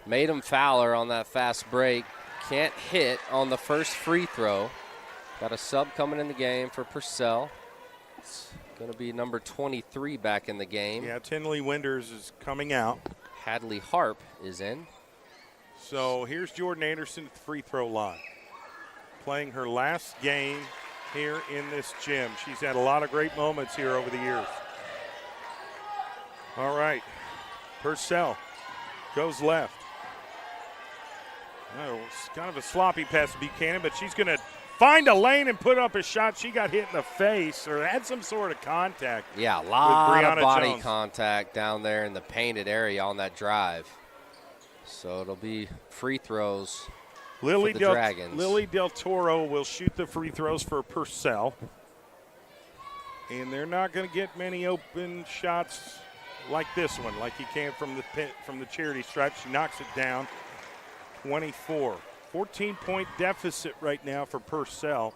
Made him foul her on that fast break. Can't hit on the first free throw. Got a sub coming in the game for Purcell. It's going to be number 23 back in the game. Yeah, Tinley Winders is coming out. Hadley Harp is in. So here's Jordan Anderson at the free throw line. Playing her last game here in this gym. She's had a lot of great moments here over the years. All right, Purcell goes left. Oh, it's kind of a sloppy pass to Buchanan, but she's going to find a lane and put up a shot. She got hit in the face or had some sort of contact. Yeah, a lot of body Jones. contact down there in the painted area on that drive. So it'll be free throws for the Dragons. Lily Del Toro will shoot the free throws for Purcell. And they're not going to get many open shots like this one, like you can from the charity stripe. She knocks it down. 24. 14-point deficit right now for Purcell.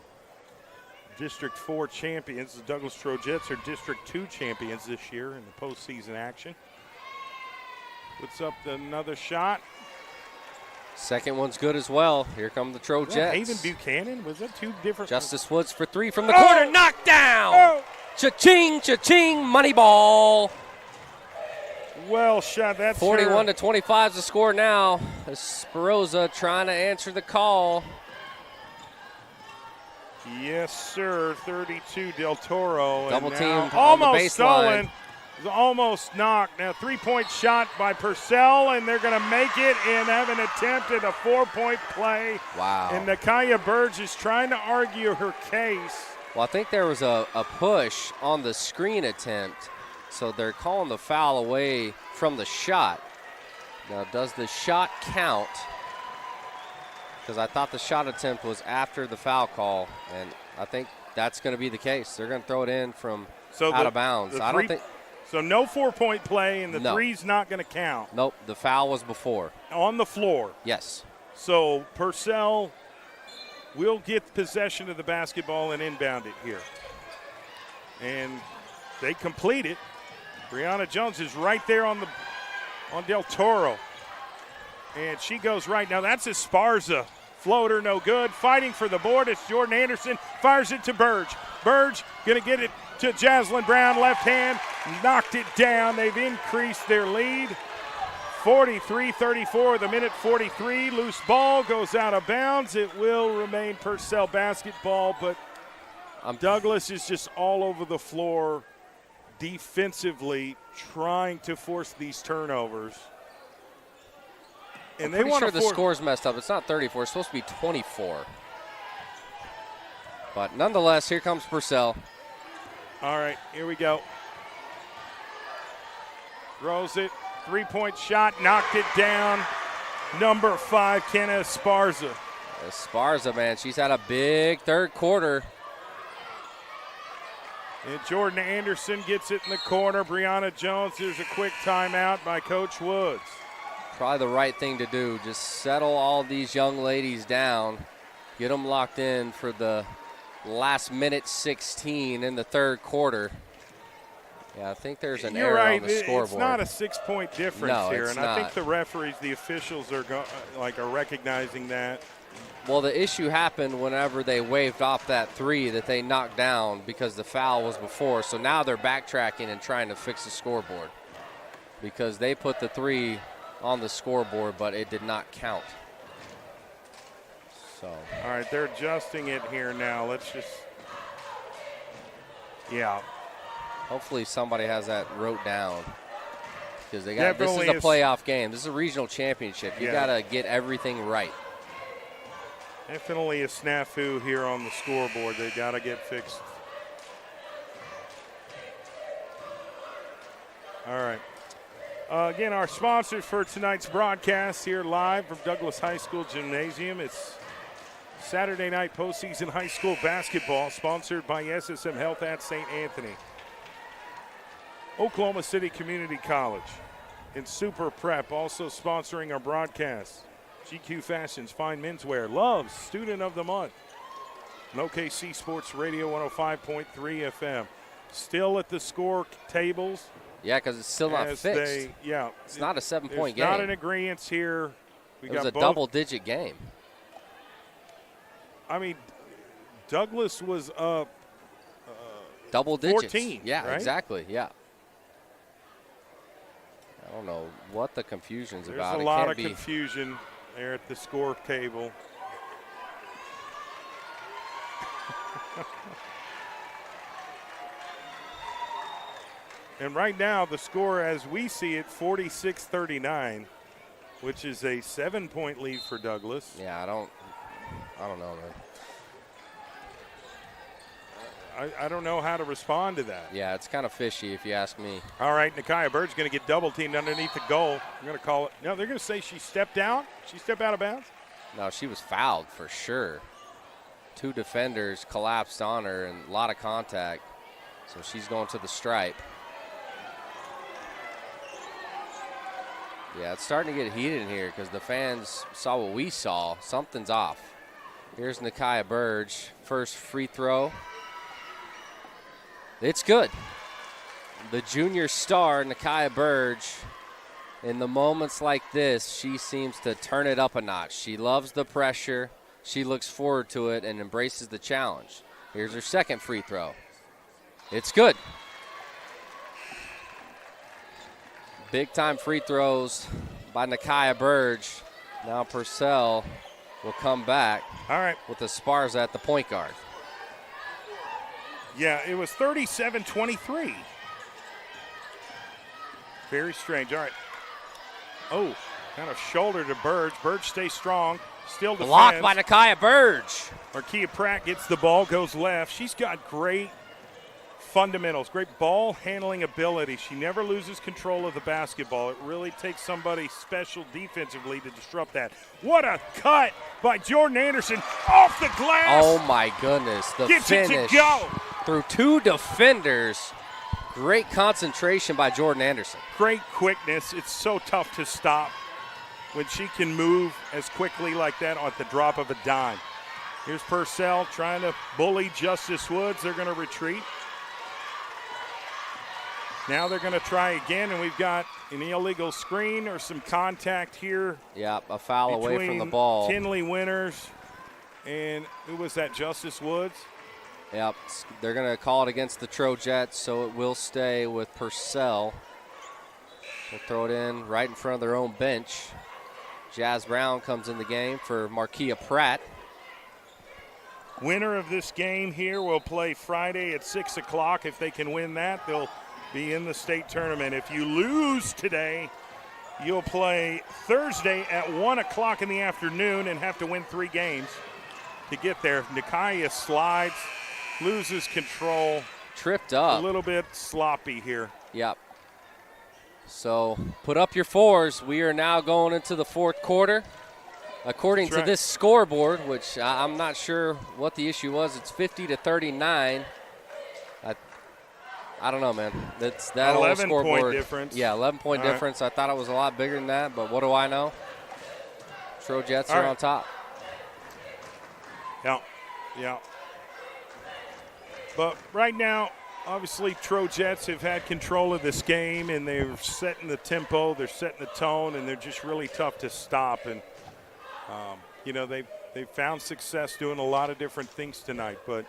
District 4 champions. The Douglas Trojettes are District 2 champions this year in the postseason action. Puts up another shot. Second one's good as well. Here come the Trojettes. Haven Buchanan? Was that two different? Justice Woods for three from the corner. Knocked down. Cha-ching, cha-ching, money ball. Well shot. That's 41-25 is the score now. Esperoza trying to answer the call. Yes, sir. 32 Del Toro. Double team on the almost baseline. stolen. Almost knocked. Now 3-point shot by Purcell, and they're going to make it and have an attempt at a 4-point play. Wow. And Nakaya Burge is trying to argue her case. Well, I think there was a push on the screen attempt, so they're calling the foul away from the shot. Now, does the shot count? Because I thought the shot attempt was after the foul call, and I think that's going to be the case. They're going to throw it in from out of bounds. I don't think. So no 4-point play, and the three's not going to count. Nope, the foul was before. On the floor. Yes. So Purcell will get possession of the basketball and inbound it here. And they complete it. Brianna Jones is right there on Del Toro. And she goes right. Now that's Esparza. Floater, no good. Fighting for the board. It's Jordan Anderson. Fires it to Burge. Burge going to get it to Jaslyn Brown. Left hand. Knocked it down. They've increased their lead. 43-34, the minute 43. Loose ball goes out of bounds. It will remain Purcell basketball, but Douglas is just all over the floor defensively trying to force these turnovers. And I'm pretty sure the score's messed up. It's not 34. It's supposed to be 24. But nonetheless, here comes Purcell. All right, here we go. Throws it. 3-point shot. Knocked it down. Number 5, Kenna Esparza. Esparza, man, she's had a big third quarter. And Jordan Anderson gets it in the corner. Brianna Jones, there's a quick timeout by Coach Woods. Probably the right thing to do. Just settle all these young ladies down. Get them locked in for the last minute 16 in the third quarter. Yeah, I think there's an error on the scoreboard. It's not a 6-point difference here, and not. I think the referees, the officials are recognizing that. Well, the issue happened whenever they waved off that three that they knocked down because the foul was before. So now they're backtracking and trying to fix the scoreboard because they put the three on the scoreboard, but it did not count. So. All right, they're adjusting it here now. Let's just, yeah. Hopefully somebody has that wrote down because they got. This is a playoff game. This is a regional championship. You got to get everything right. Definitely a snafu here on the scoreboard. They got to get fixed. All right. Again, our sponsors for tonight's broadcast here live from Douglas High School Gymnasium. It's Saturday night postseason high school basketball sponsored by SSM Health at St. Anthony. Oklahoma City Community College and Super Prep also sponsoring our broadcast. GQ Fashions, Fine Menswear, Love's Student of the Month. And OKC Sports Radio 105.3 FM. Still at the score tables. Yeah, because it's still not fixed. It's not a 7-point game. Not an agreement here. It was a double-digit game. I mean, Douglas was up double digits. 14. Yeah, right? exactly. Yeah. I don't know what the confusion's about. There's a lot of confusion there at the score table. And right now, the score as we see it, 46-39, which is a 7-point lead for Douglas. Yeah, I don't know, man. I don't know how to respond to that. Yeah, it's kind of fishy if you ask me. All right, Nakia Bird's going to get double teamed underneath the goal. I'm going to call it. No, they're going to say she stepped out. She stepped out of bounds. No, she was fouled for sure. 2 defenders collapsed on her and a lot of contact. So she's going to the stripe. Yeah, it's starting to get heated in here because the fans saw what we saw. Something's off. Here's Nakia Burge. First free throw. It's good. The junior star, Nakia Burge, in the moments like this, she seems to turn it up a notch. She loves the pressure. She looks forward to it and embraces the challenge. Here's her second free throw. It's good. Big-time free throws by Nakia Burge. Now Purcell will come back. All right. With Esparza at the point guard. Yeah, it was 37-23. Very strange. All right. Oh, kind of shoulder to Burge. Burge stays strong. Still defends. Blocked by Nakia Burge. Markia Pratt gets the ball, goes left. She's got great fundamentals, great ball handling ability. She never loses control of the basketball. It really takes somebody special defensively to disrupt that. What a cut by Jordan Anderson off the glass. Oh, my goodness. The Gets finish it to go. Through 2 defenders. Great concentration by Jordan Anderson. Great quickness. It's so tough to stop when she can move as quickly like that at the drop of a dime. Here's Purcell trying to bully Justice Woods. They're going to retreat. Now they're going to try again, and we've got an illegal screen or some contact here. Yep, a foul away from the ball. Tinley Winters and who was that, Justice Woods? Yep, they're going to call it against the Trojettes, so it will stay with Purcell. They'll throw it in right in front of their own bench. Jazz Brown comes in the game for Markia Pratt. Winner of this game here will play Friday at 6 o'clock. If they can win that, they'll be in the state tournament. If you lose today, you'll play Thursday at 1 o'clock in the afternoon and have to win 3 games to get there. Nakia slides, loses control. Tripped up. A little bit sloppy here. Yep. So put up your 4s. We are now going into the 4th quarter. According to this scoreboard, which I'm not sure what the issue was, it's 50-39. I don't know, man. That's that 11-point difference. Yeah, 11-point difference. I thought it was a lot bigger than that, but what do I know? Trojettes are on top. Yeah. But right now, obviously, Trojettes have had control of this game, and they're setting the tempo, they're setting the tone, and they're just really tough to stop. And, they've found success doing a lot of different things tonight. But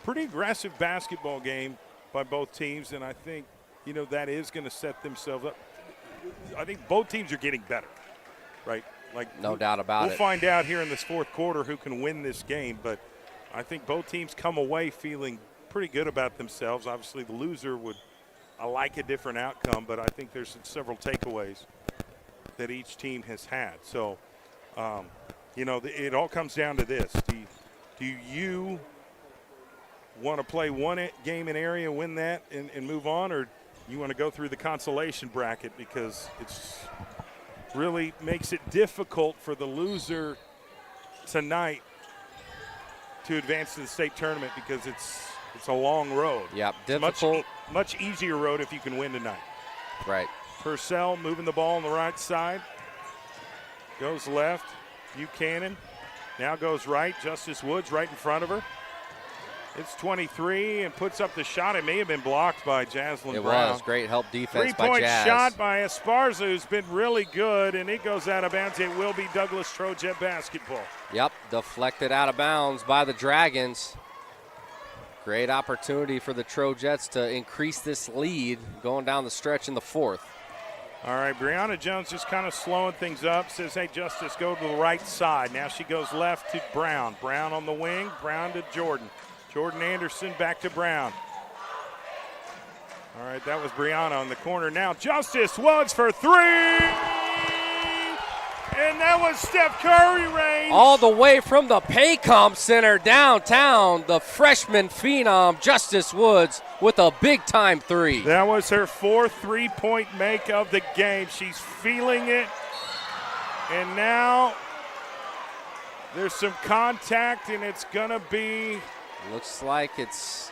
pretty aggressive basketball game by both teams, and I think, that is going to set themselves up. I think both teams are getting better, right? No doubt about it. We'll find out here in this 4th quarter who can win this game, but I think both teams come away feeling pretty good about themselves. Obviously, the loser would like a different outcome, but I think there's several takeaways that each team has had. So, it all comes down to this. Do you want to play one game in area, win that, and move on, or you want to go through the consolation bracket, because it's really makes it difficult for the loser tonight to advance to the state tournament, because it's a long road. Yep, difficult. Much easier road if you can win tonight. Right. Purcell moving the ball on the right side. Goes left. Buchanan now goes right. Justice Woods right in front of her. It's 23 and puts up the shot. It may have been blocked by Jaslyn It Brown. was great help defense by Three-point Jazz. shot by Esparza, who's been really good, and it goes out of bounds. It will be Douglas Trojet basketball. Yep, deflected out of bounds by the Dragons. Great opportunity for the Trojettes to increase this lead going down the stretch in the fourth. All right, Brianna Jones just kind of slowing things up. Says, hey, Justice, go to the right side. Now she goes left to Brown. Brown on the wing, Brown to Jordan. Jordan Anderson back to Brown. All right, that was Brianna on the corner. Now Justice Woods for three. And that was Steph Curry range. All the way from the Paycom Center downtown, the freshman phenom Justice Woods with a big-time three. That was her fourth three-point make of the game. She's feeling it. And now there's some contact, and it's going to be... Looks like it's,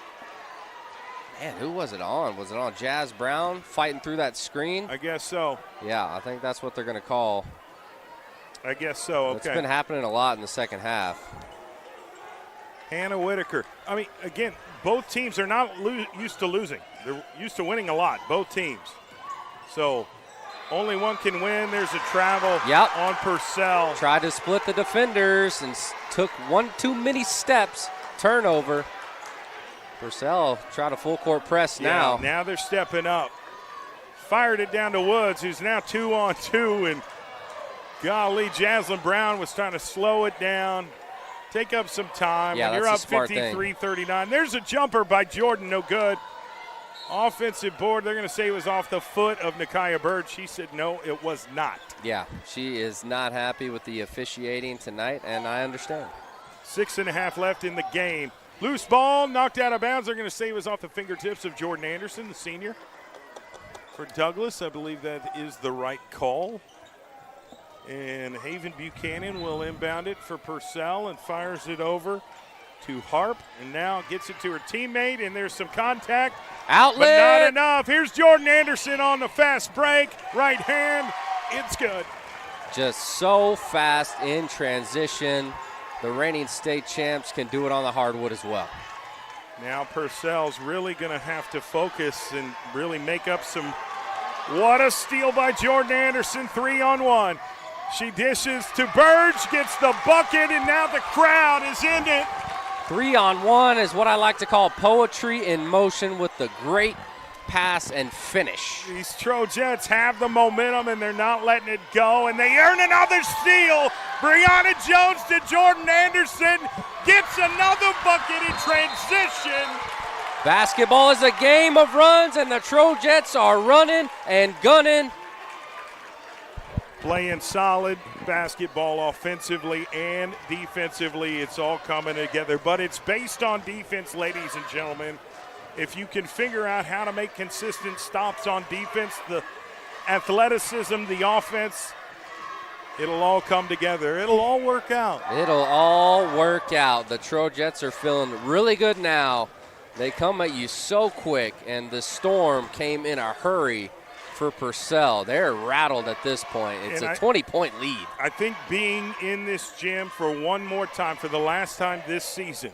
man, who was it on? Was it on Jazz Brown fighting through that screen? I guess so. Yeah, I think that's what they're going to call. I guess so, okay. It's been happening a lot in the second half. Hannah Whitaker. I mean, again, both teams are not used to losing. They're used to winning a lot, both teams. So only one can win. There's a travel on Purcell. Tried to split the defenders and took one too many steps. Turnover. Purcell tried a full court press now. Now they're stepping up. Fired it down to Woods, who's now 2-on-2. And golly, Jaslyn Brown was trying to slow it down, take up some time. Yeah, when you're that's up a smart thing. 53-39. There's a jumper by Jordan, no good. Offensive board, they're going to say it was off the foot of Nakia Bird. She said no, it was not. Yeah, she is not happy with the officiating tonight, and I understand. 6.5 left in the game. Loose ball, knocked out of bounds. They're going to say it was off the fingertips of Jordan Anderson, the senior. For Douglas, I believe that is the right call. And Haven Buchanan will inbound it for Purcell and fires it over to Harp. And now gets it to her teammate, and there's some contact. Outlet! But not enough. Here's Jordan Anderson on the fast break. Right hand. It's good. Just so fast in transition. The reigning state champs can do it on the hardwood as well. Now Purcell's really going to have to focus and really make up some. What a steal by Jordan Anderson, 3-on-1. She dishes to Burge, gets the bucket, and now the crowd is in it. 3-on-1 is what I like to call poetry in motion with the great pass and finish. These Trojettes have the momentum, and they're not letting it go, and they earn another steal. Brianna Jones to Jordan Anderson, gets another bucket in transition. Basketball is a game of runs, and the Trojettes are running and gunning. Playing solid basketball offensively and defensively. It's all coming together, but it's based on defense, ladies and gentlemen. If you can figure out how to make consistent stops on defense, the athleticism, the offense, it'll all come together. It'll all work out. It'll all work out. The Trojettes are feeling really good now. They come at you so quick, and the storm came in a hurry for Purcell. They're rattled at this point. It's a 20-point lead. I think being in this gym for one more time, for the last time this season,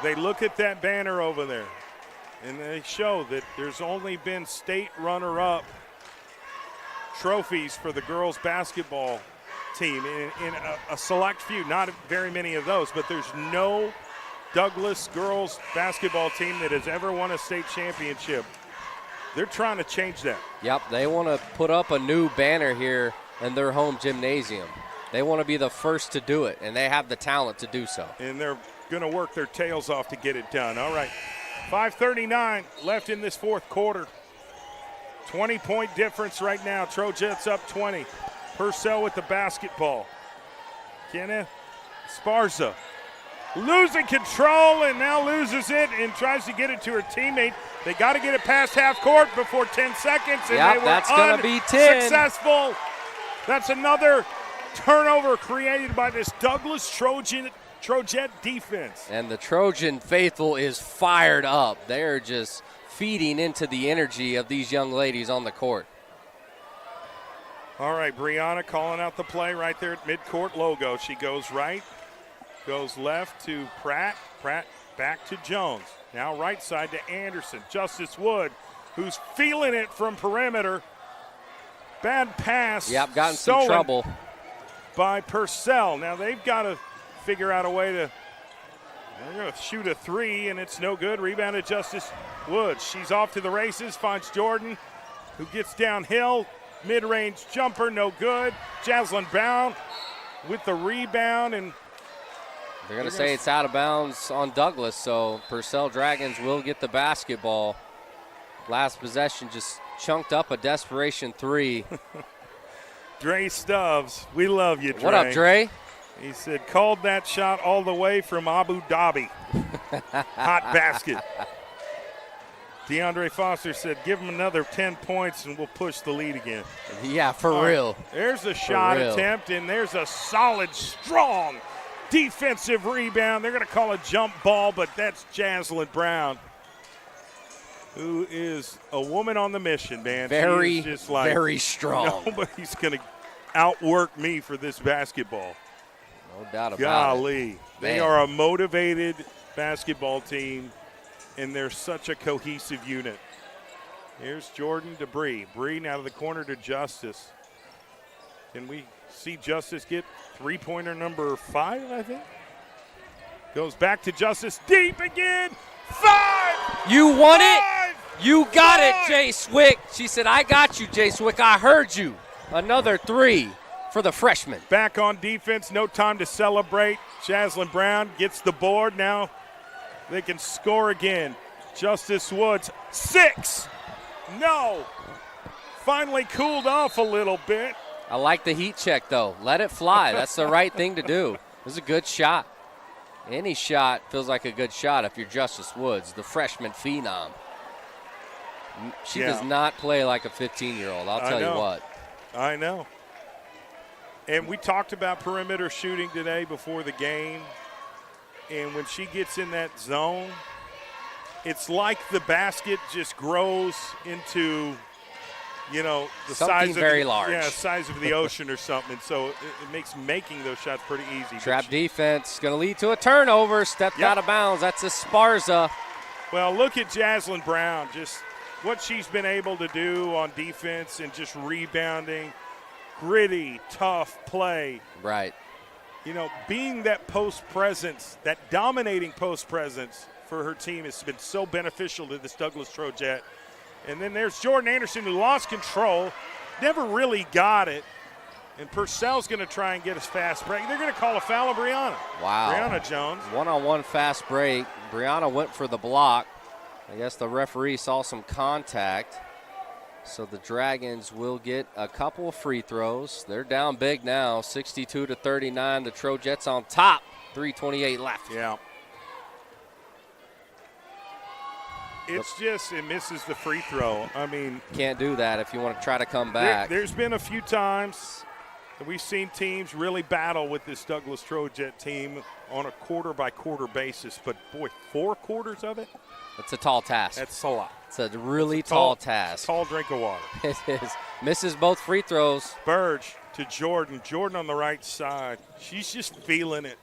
they look at that banner over there, and they show that there's only been state runner-up trophies for the girls basketball team in a select few, not very many of those, but there's no Douglas girls basketball team that has ever won a state championship. They're trying to change that. Yep, they want to put up a new banner here in their home gymnasium. They want to be the first to do it, and they have the talent to do so. And they're going to work their tails off to get it done. All right, 5:39 left in this fourth quarter. 20-point difference right now. Trojettes up 20. Purcell with the basketball. Kenneth Esparza losing control and now loses it and tries to get it to her teammate. They got to get it past half court before 10 seconds, and they were that's gonna be 10. Successful. That's another turnover created by this Douglas Trojet defense. And the Trojan faithful is fired up. They're just feeding into the energy of these young ladies on the court. All right, Brianna calling out the play right there at midcourt logo. She goes right, goes left to Pratt. Pratt back to Jones. Now right side to Anderson. Justice Wood, who's feeling it from perimeter. Bad pass. Yep, got in some trouble by Purcell. Now they've got to figure out a way to. They're going to shoot a three, and it's no good. Rebounded Justice Wood. She's off to the races. Finds Jordan, who gets downhill. Mid-range jumper, no good. Jaslyn Brown with the rebound, and they're going to say it's out of bounds on Douglas, so Purcell Dragons will get the basketball. Last possession just chunked up a desperation three. Dre Stubbs, we love you, Dre. What up, Dre? He said, called that shot all the way from Abu Dhabi. Hot basket. DeAndre Foster said, give him another 10 points and we'll push the lead again. Yeah, for real. There's a shot attempt, and there's a solid, strong defensive rebound. They're going to call a jump ball, but that's Jaslyn Brown, who is a woman on the mission, man. Very, just like, very strong. Nobody's going to outwork me for this basketball. No doubt about Golly. They are a motivated basketball team, and they're such a cohesive unit. Here's Jordan to Bree. Bree now to the corner to Justice. Can we see Justice get three-pointer number 5, I think? Goes back to Justice. Deep again. 5! You want it? You got it, Jay Swick. She said, I got you, Jay Swick. I heard you. Another 3 for the freshman. Back on defense. No time to celebrate. Jaslyn Brown gets the board. Now they can score again. Justice Woods, 6. No. Finally cooled off a little bit. I like the heat check, though. Let it fly. That's the right thing to do. It was a good shot. Any shot feels like a good shot if you're Justice Woods, the freshman phenom. She does not play like a 15-year-old, I'll tell you what. I know. And we talked about perimeter shooting today before the game. And when she gets in that zone, it's like the basket just grows into, the something size very of large. Yeah, size of the ocean or something. And so it makes making those shots pretty easy. Trap defense going to lead to a turnover. Stepped out of bounds. That's Esparza. Well, look at Jaslyn Brown, just what she's been able to do on defense and just rebounding. Gritty, tough play. Right. Being that post presence, that dominating post presence for her team has been so beneficial to this Douglas Trojette. And then there's Jordan Anderson, who lost control, never really got it. And Purcell's going to try and get his fast break. They're going to call a foul on Brianna. Wow. Brianna Jones. One-on-one fast break. Brianna went for the block. I guess the referee saw some contact. So the Dragons will get a couple of free throws. They're down big now, 62-39. The Trojettes on top, 3:28 left. Yeah. It's just, it misses the free throw. I mean, can't do that if you want to try to come back. There's been a few times that we've seen teams really battle with this Douglas Trojette team on a quarter-by-quarter basis. But, boy, 4 quarters of it? It's a tall task. That's a lot. It's a really tall task. Tall drink of water. It is. Misses both free throws. Burge to Jordan. Jordan on the right side. She's just feeling it.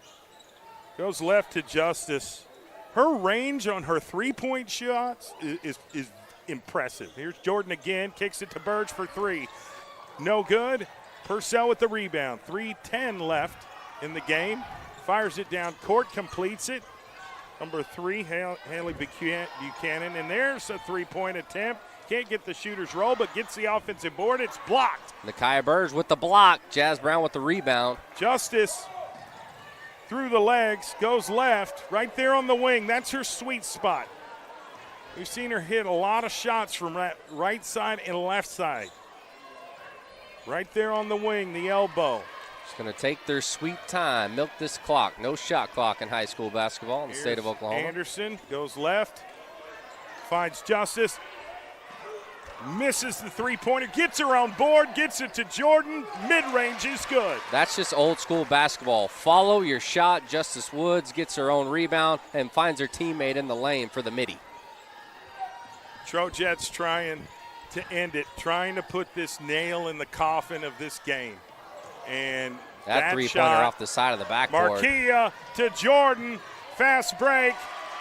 Goes left to Justice. Her range on her three-point shots is impressive. Here's Jordan again. Kicks it to Burge for 3. No good. Purcell with the rebound. 3:10 left in the game. Fires it down court. Completes it. Number 3, Haley Buchanan. And there's a three-point attempt. Can't get the shooter's roll, but gets the offensive board. It's blocked. Nakia Burge with the block. Jazz Brown with the rebound. Justice through the legs, goes left, right there on the wing. That's her sweet spot. We've seen her hit a lot of shots from right side and left side. Right there on the wing, the elbow. Just going to take their sweet time, milk this clock. No shot clock in high school basketball in the state of Oklahoma. Anderson goes left, finds Justice, misses the three-pointer, gets her on board, gets it to Jordan. Mid-range is good. That's just old school basketball. Follow your shot. Justice Woods gets her own rebound and finds her teammate in the lane for the midi. Trojettes trying to end it, trying to put this nail in the coffin of this game. And that three-pointer off the side of the backboard. Marquia to Jordan. Fast break.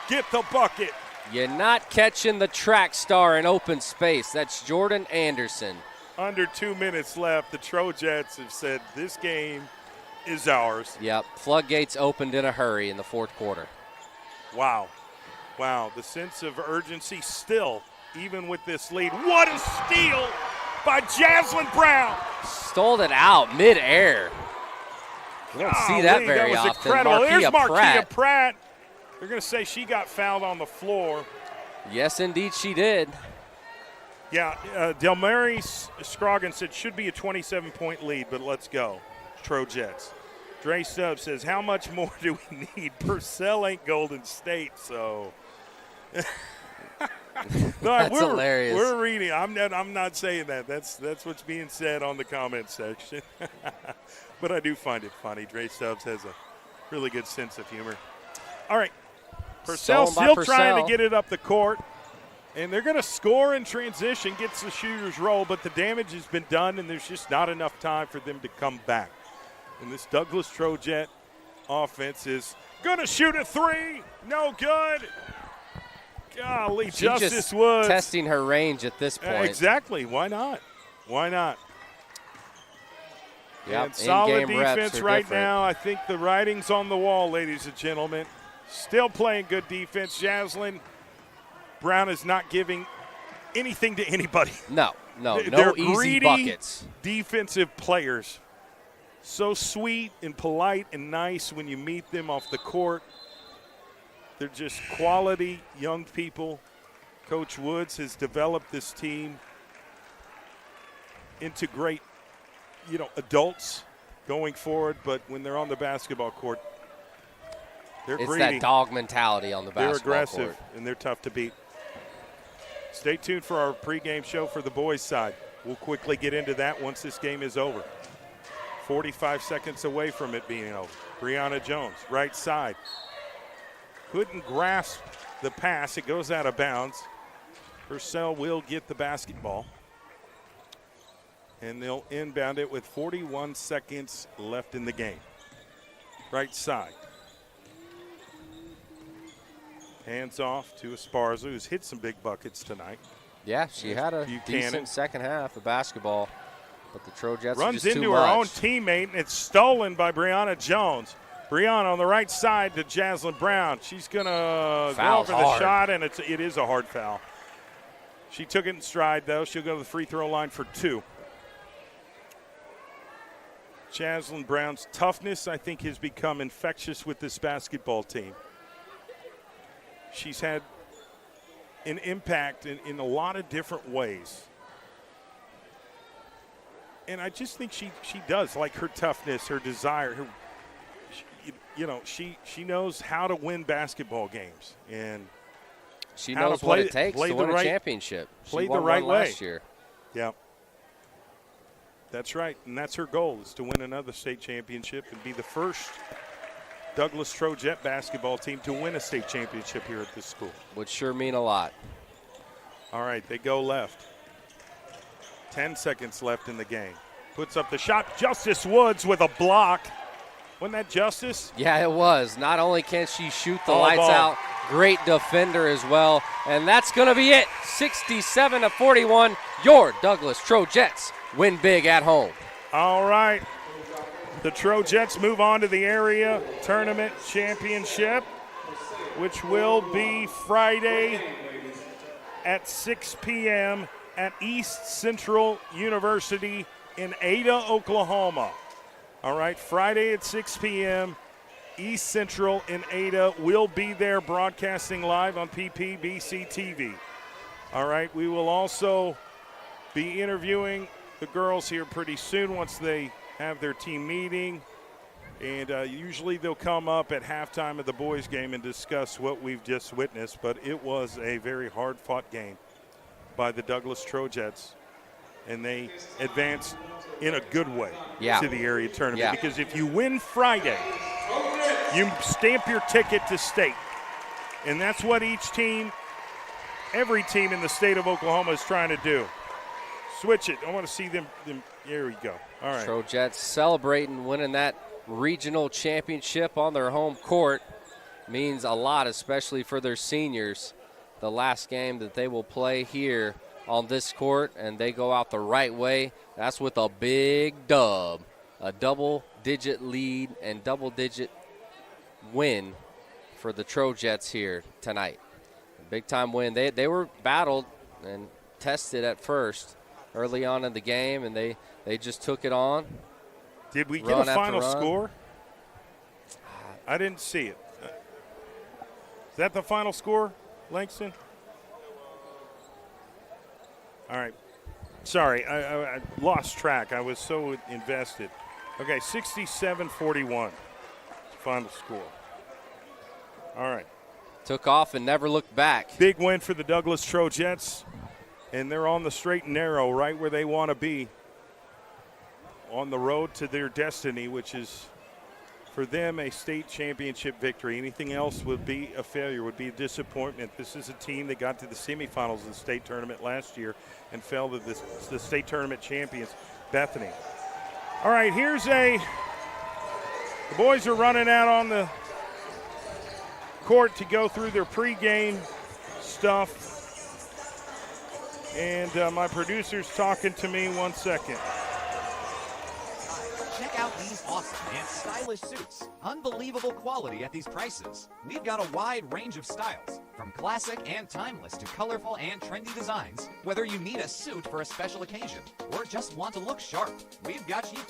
Get the bucket. You're not catching the track star in open space. That's Jordan Anderson. Under 2 minutes left. The Trojettes have said this game is ours. Yep, floodgates opened in a hurry in the fourth quarter. Wow. Wow, the sense of urgency still, even with this lead. What a steal by Jaslyn Brown. Stole it out midair. You don't see that very that was often. Incredible. There's Marquia Pratt. They're going to say she got fouled on the floor. Yes, indeed she did. Yeah, Delmary Scroggins said should be a 27-point lead, but let's go. Trojettes. Dre Stubbs says, how much more do we need? Purcell ain't Golden State, so. That's hilarious. We're reading. I'm not saying that. That's what's being said on the comment section. But I do find it funny. Dre Stubbs has a really good sense of humor. All right. Purcell still trying to get it up the court. And they're going to score in transition, gets the shooter's roll, but the damage has been done, and there's just not enough time for them to come back. And this Douglas Trojette offense is going to shoot a three. No good. Golly, She's Justice just Woods. testing her range at this point. Exactly. Why not? Why not? Yep, and solid in-game reps defense are right different. now. I think the writing's on the wall, ladies and gentlemen. Still playing good defense. Jaslyn Brown is not giving anything to anybody. No They're easy greedy buckets. Defensive players. So sweet and polite and nice when you meet them off the court. They're just quality young people. Coach Woods has developed this team into great, adults going forward. But when they're on the basketball court, they're It's greedy. that dog mentality on the basketball They're aggressive, court. and they're tough to beat. Stay tuned for our pregame show for the boys' side. We'll quickly get into that once this game is over. 45 seconds away from it being over. Brianna Jones, right side. Couldn't grasp the pass. It goes out of bounds. Purcell will get the basketball. And they'll inbound it with 41 seconds left in the game. Right side. Hands off to Esparza, who's hit some big buckets tonight. Yeah, she had a Buchanan. decent second half of basketball, but the Trojettes Runs just into too her much. own teammate, and it's stolen by Brianna Jones. Brianna on the right side to Jaslyn Brown. She's going to go for the shot, and it is a hard foul. She took it in stride, though. She'll go to the free throw line for two. Jaslyn Brown's toughness, I think, has become infectious with this basketball team. She's had an impact in a lot of different ways. And I just think she does, like her toughness, her desire, she knows how to win basketball games. And she how knows to what it takes to win a championship. Play She the won right one way. last year. Yeah. That's right, and that's her goal, is to win another state championship and be the first Douglas Trojette basketball team to win a state championship here at this school. Would sure mean a lot. All right, they go left. 10 seconds left in the game. Puts up the shot. Justice Woods with a block. Wasn't that Justice? Yeah, it was. Not only can she shoot the All lights ball. out, great defender as well. And that's going to be it. 67-41. Your Douglas Trojettes win big at home. All right. The Trojettes move on to the area tournament championship, which will be Friday at 6 p.m. at East Central University in Ada, Oklahoma. All right, Friday at 6 p.m., East Central in Ada. We'll be there broadcasting live on PPBC TV. All right, we will also be interviewing the girls here pretty soon once they have their team meeting. And usually they'll come up at halftime of the boys' game and discuss what we've just witnessed. But it was a very hard-fought game by the Douglas Trojettes. And they advanced in a good way to the area tournament. Yeah. Because if you win Friday, you stamp your ticket to state. And that's what each team, every team in the state of Oklahoma is trying to do. Switch it. I want to see them. There we go. All right. Trojettes celebrating winning that regional championship on their home court. means a lot, especially for their seniors. The last game that they will play here on this court, and they go out the right way. That's with a big dub, a double-digit lead and double-digit win for the Trojettes here tonight. A big-time win. They were battled and tested at first early on in the game, and they just took it on. Did we get a final score? I didn't see it. Is that the final score, Langston? All right. Sorry, I lost track. I was so invested. Okay, 67-41, final score. All right. Took off and never looked back. Big win for the Douglas Trojettes, and they're on the straight and narrow, right where they want to be, on the road to their destiny, which is, for them, a state championship victory. Anything else would be a failure, would be a disappointment. This is a team that got to the semifinals of the state tournament last year and fell to the state tournament champions, Bethany. All right, the boys are running out on the court to go through their pregame stuff. And my producer's talking to me. 1 second. Check out these awesome and stylish suits. Unbelievable quality at these prices. We've got a wide range of styles, from classic and timeless to colorful and trendy designs. Whether you need a suit for a special occasion or just want to look sharp, we've got you covered.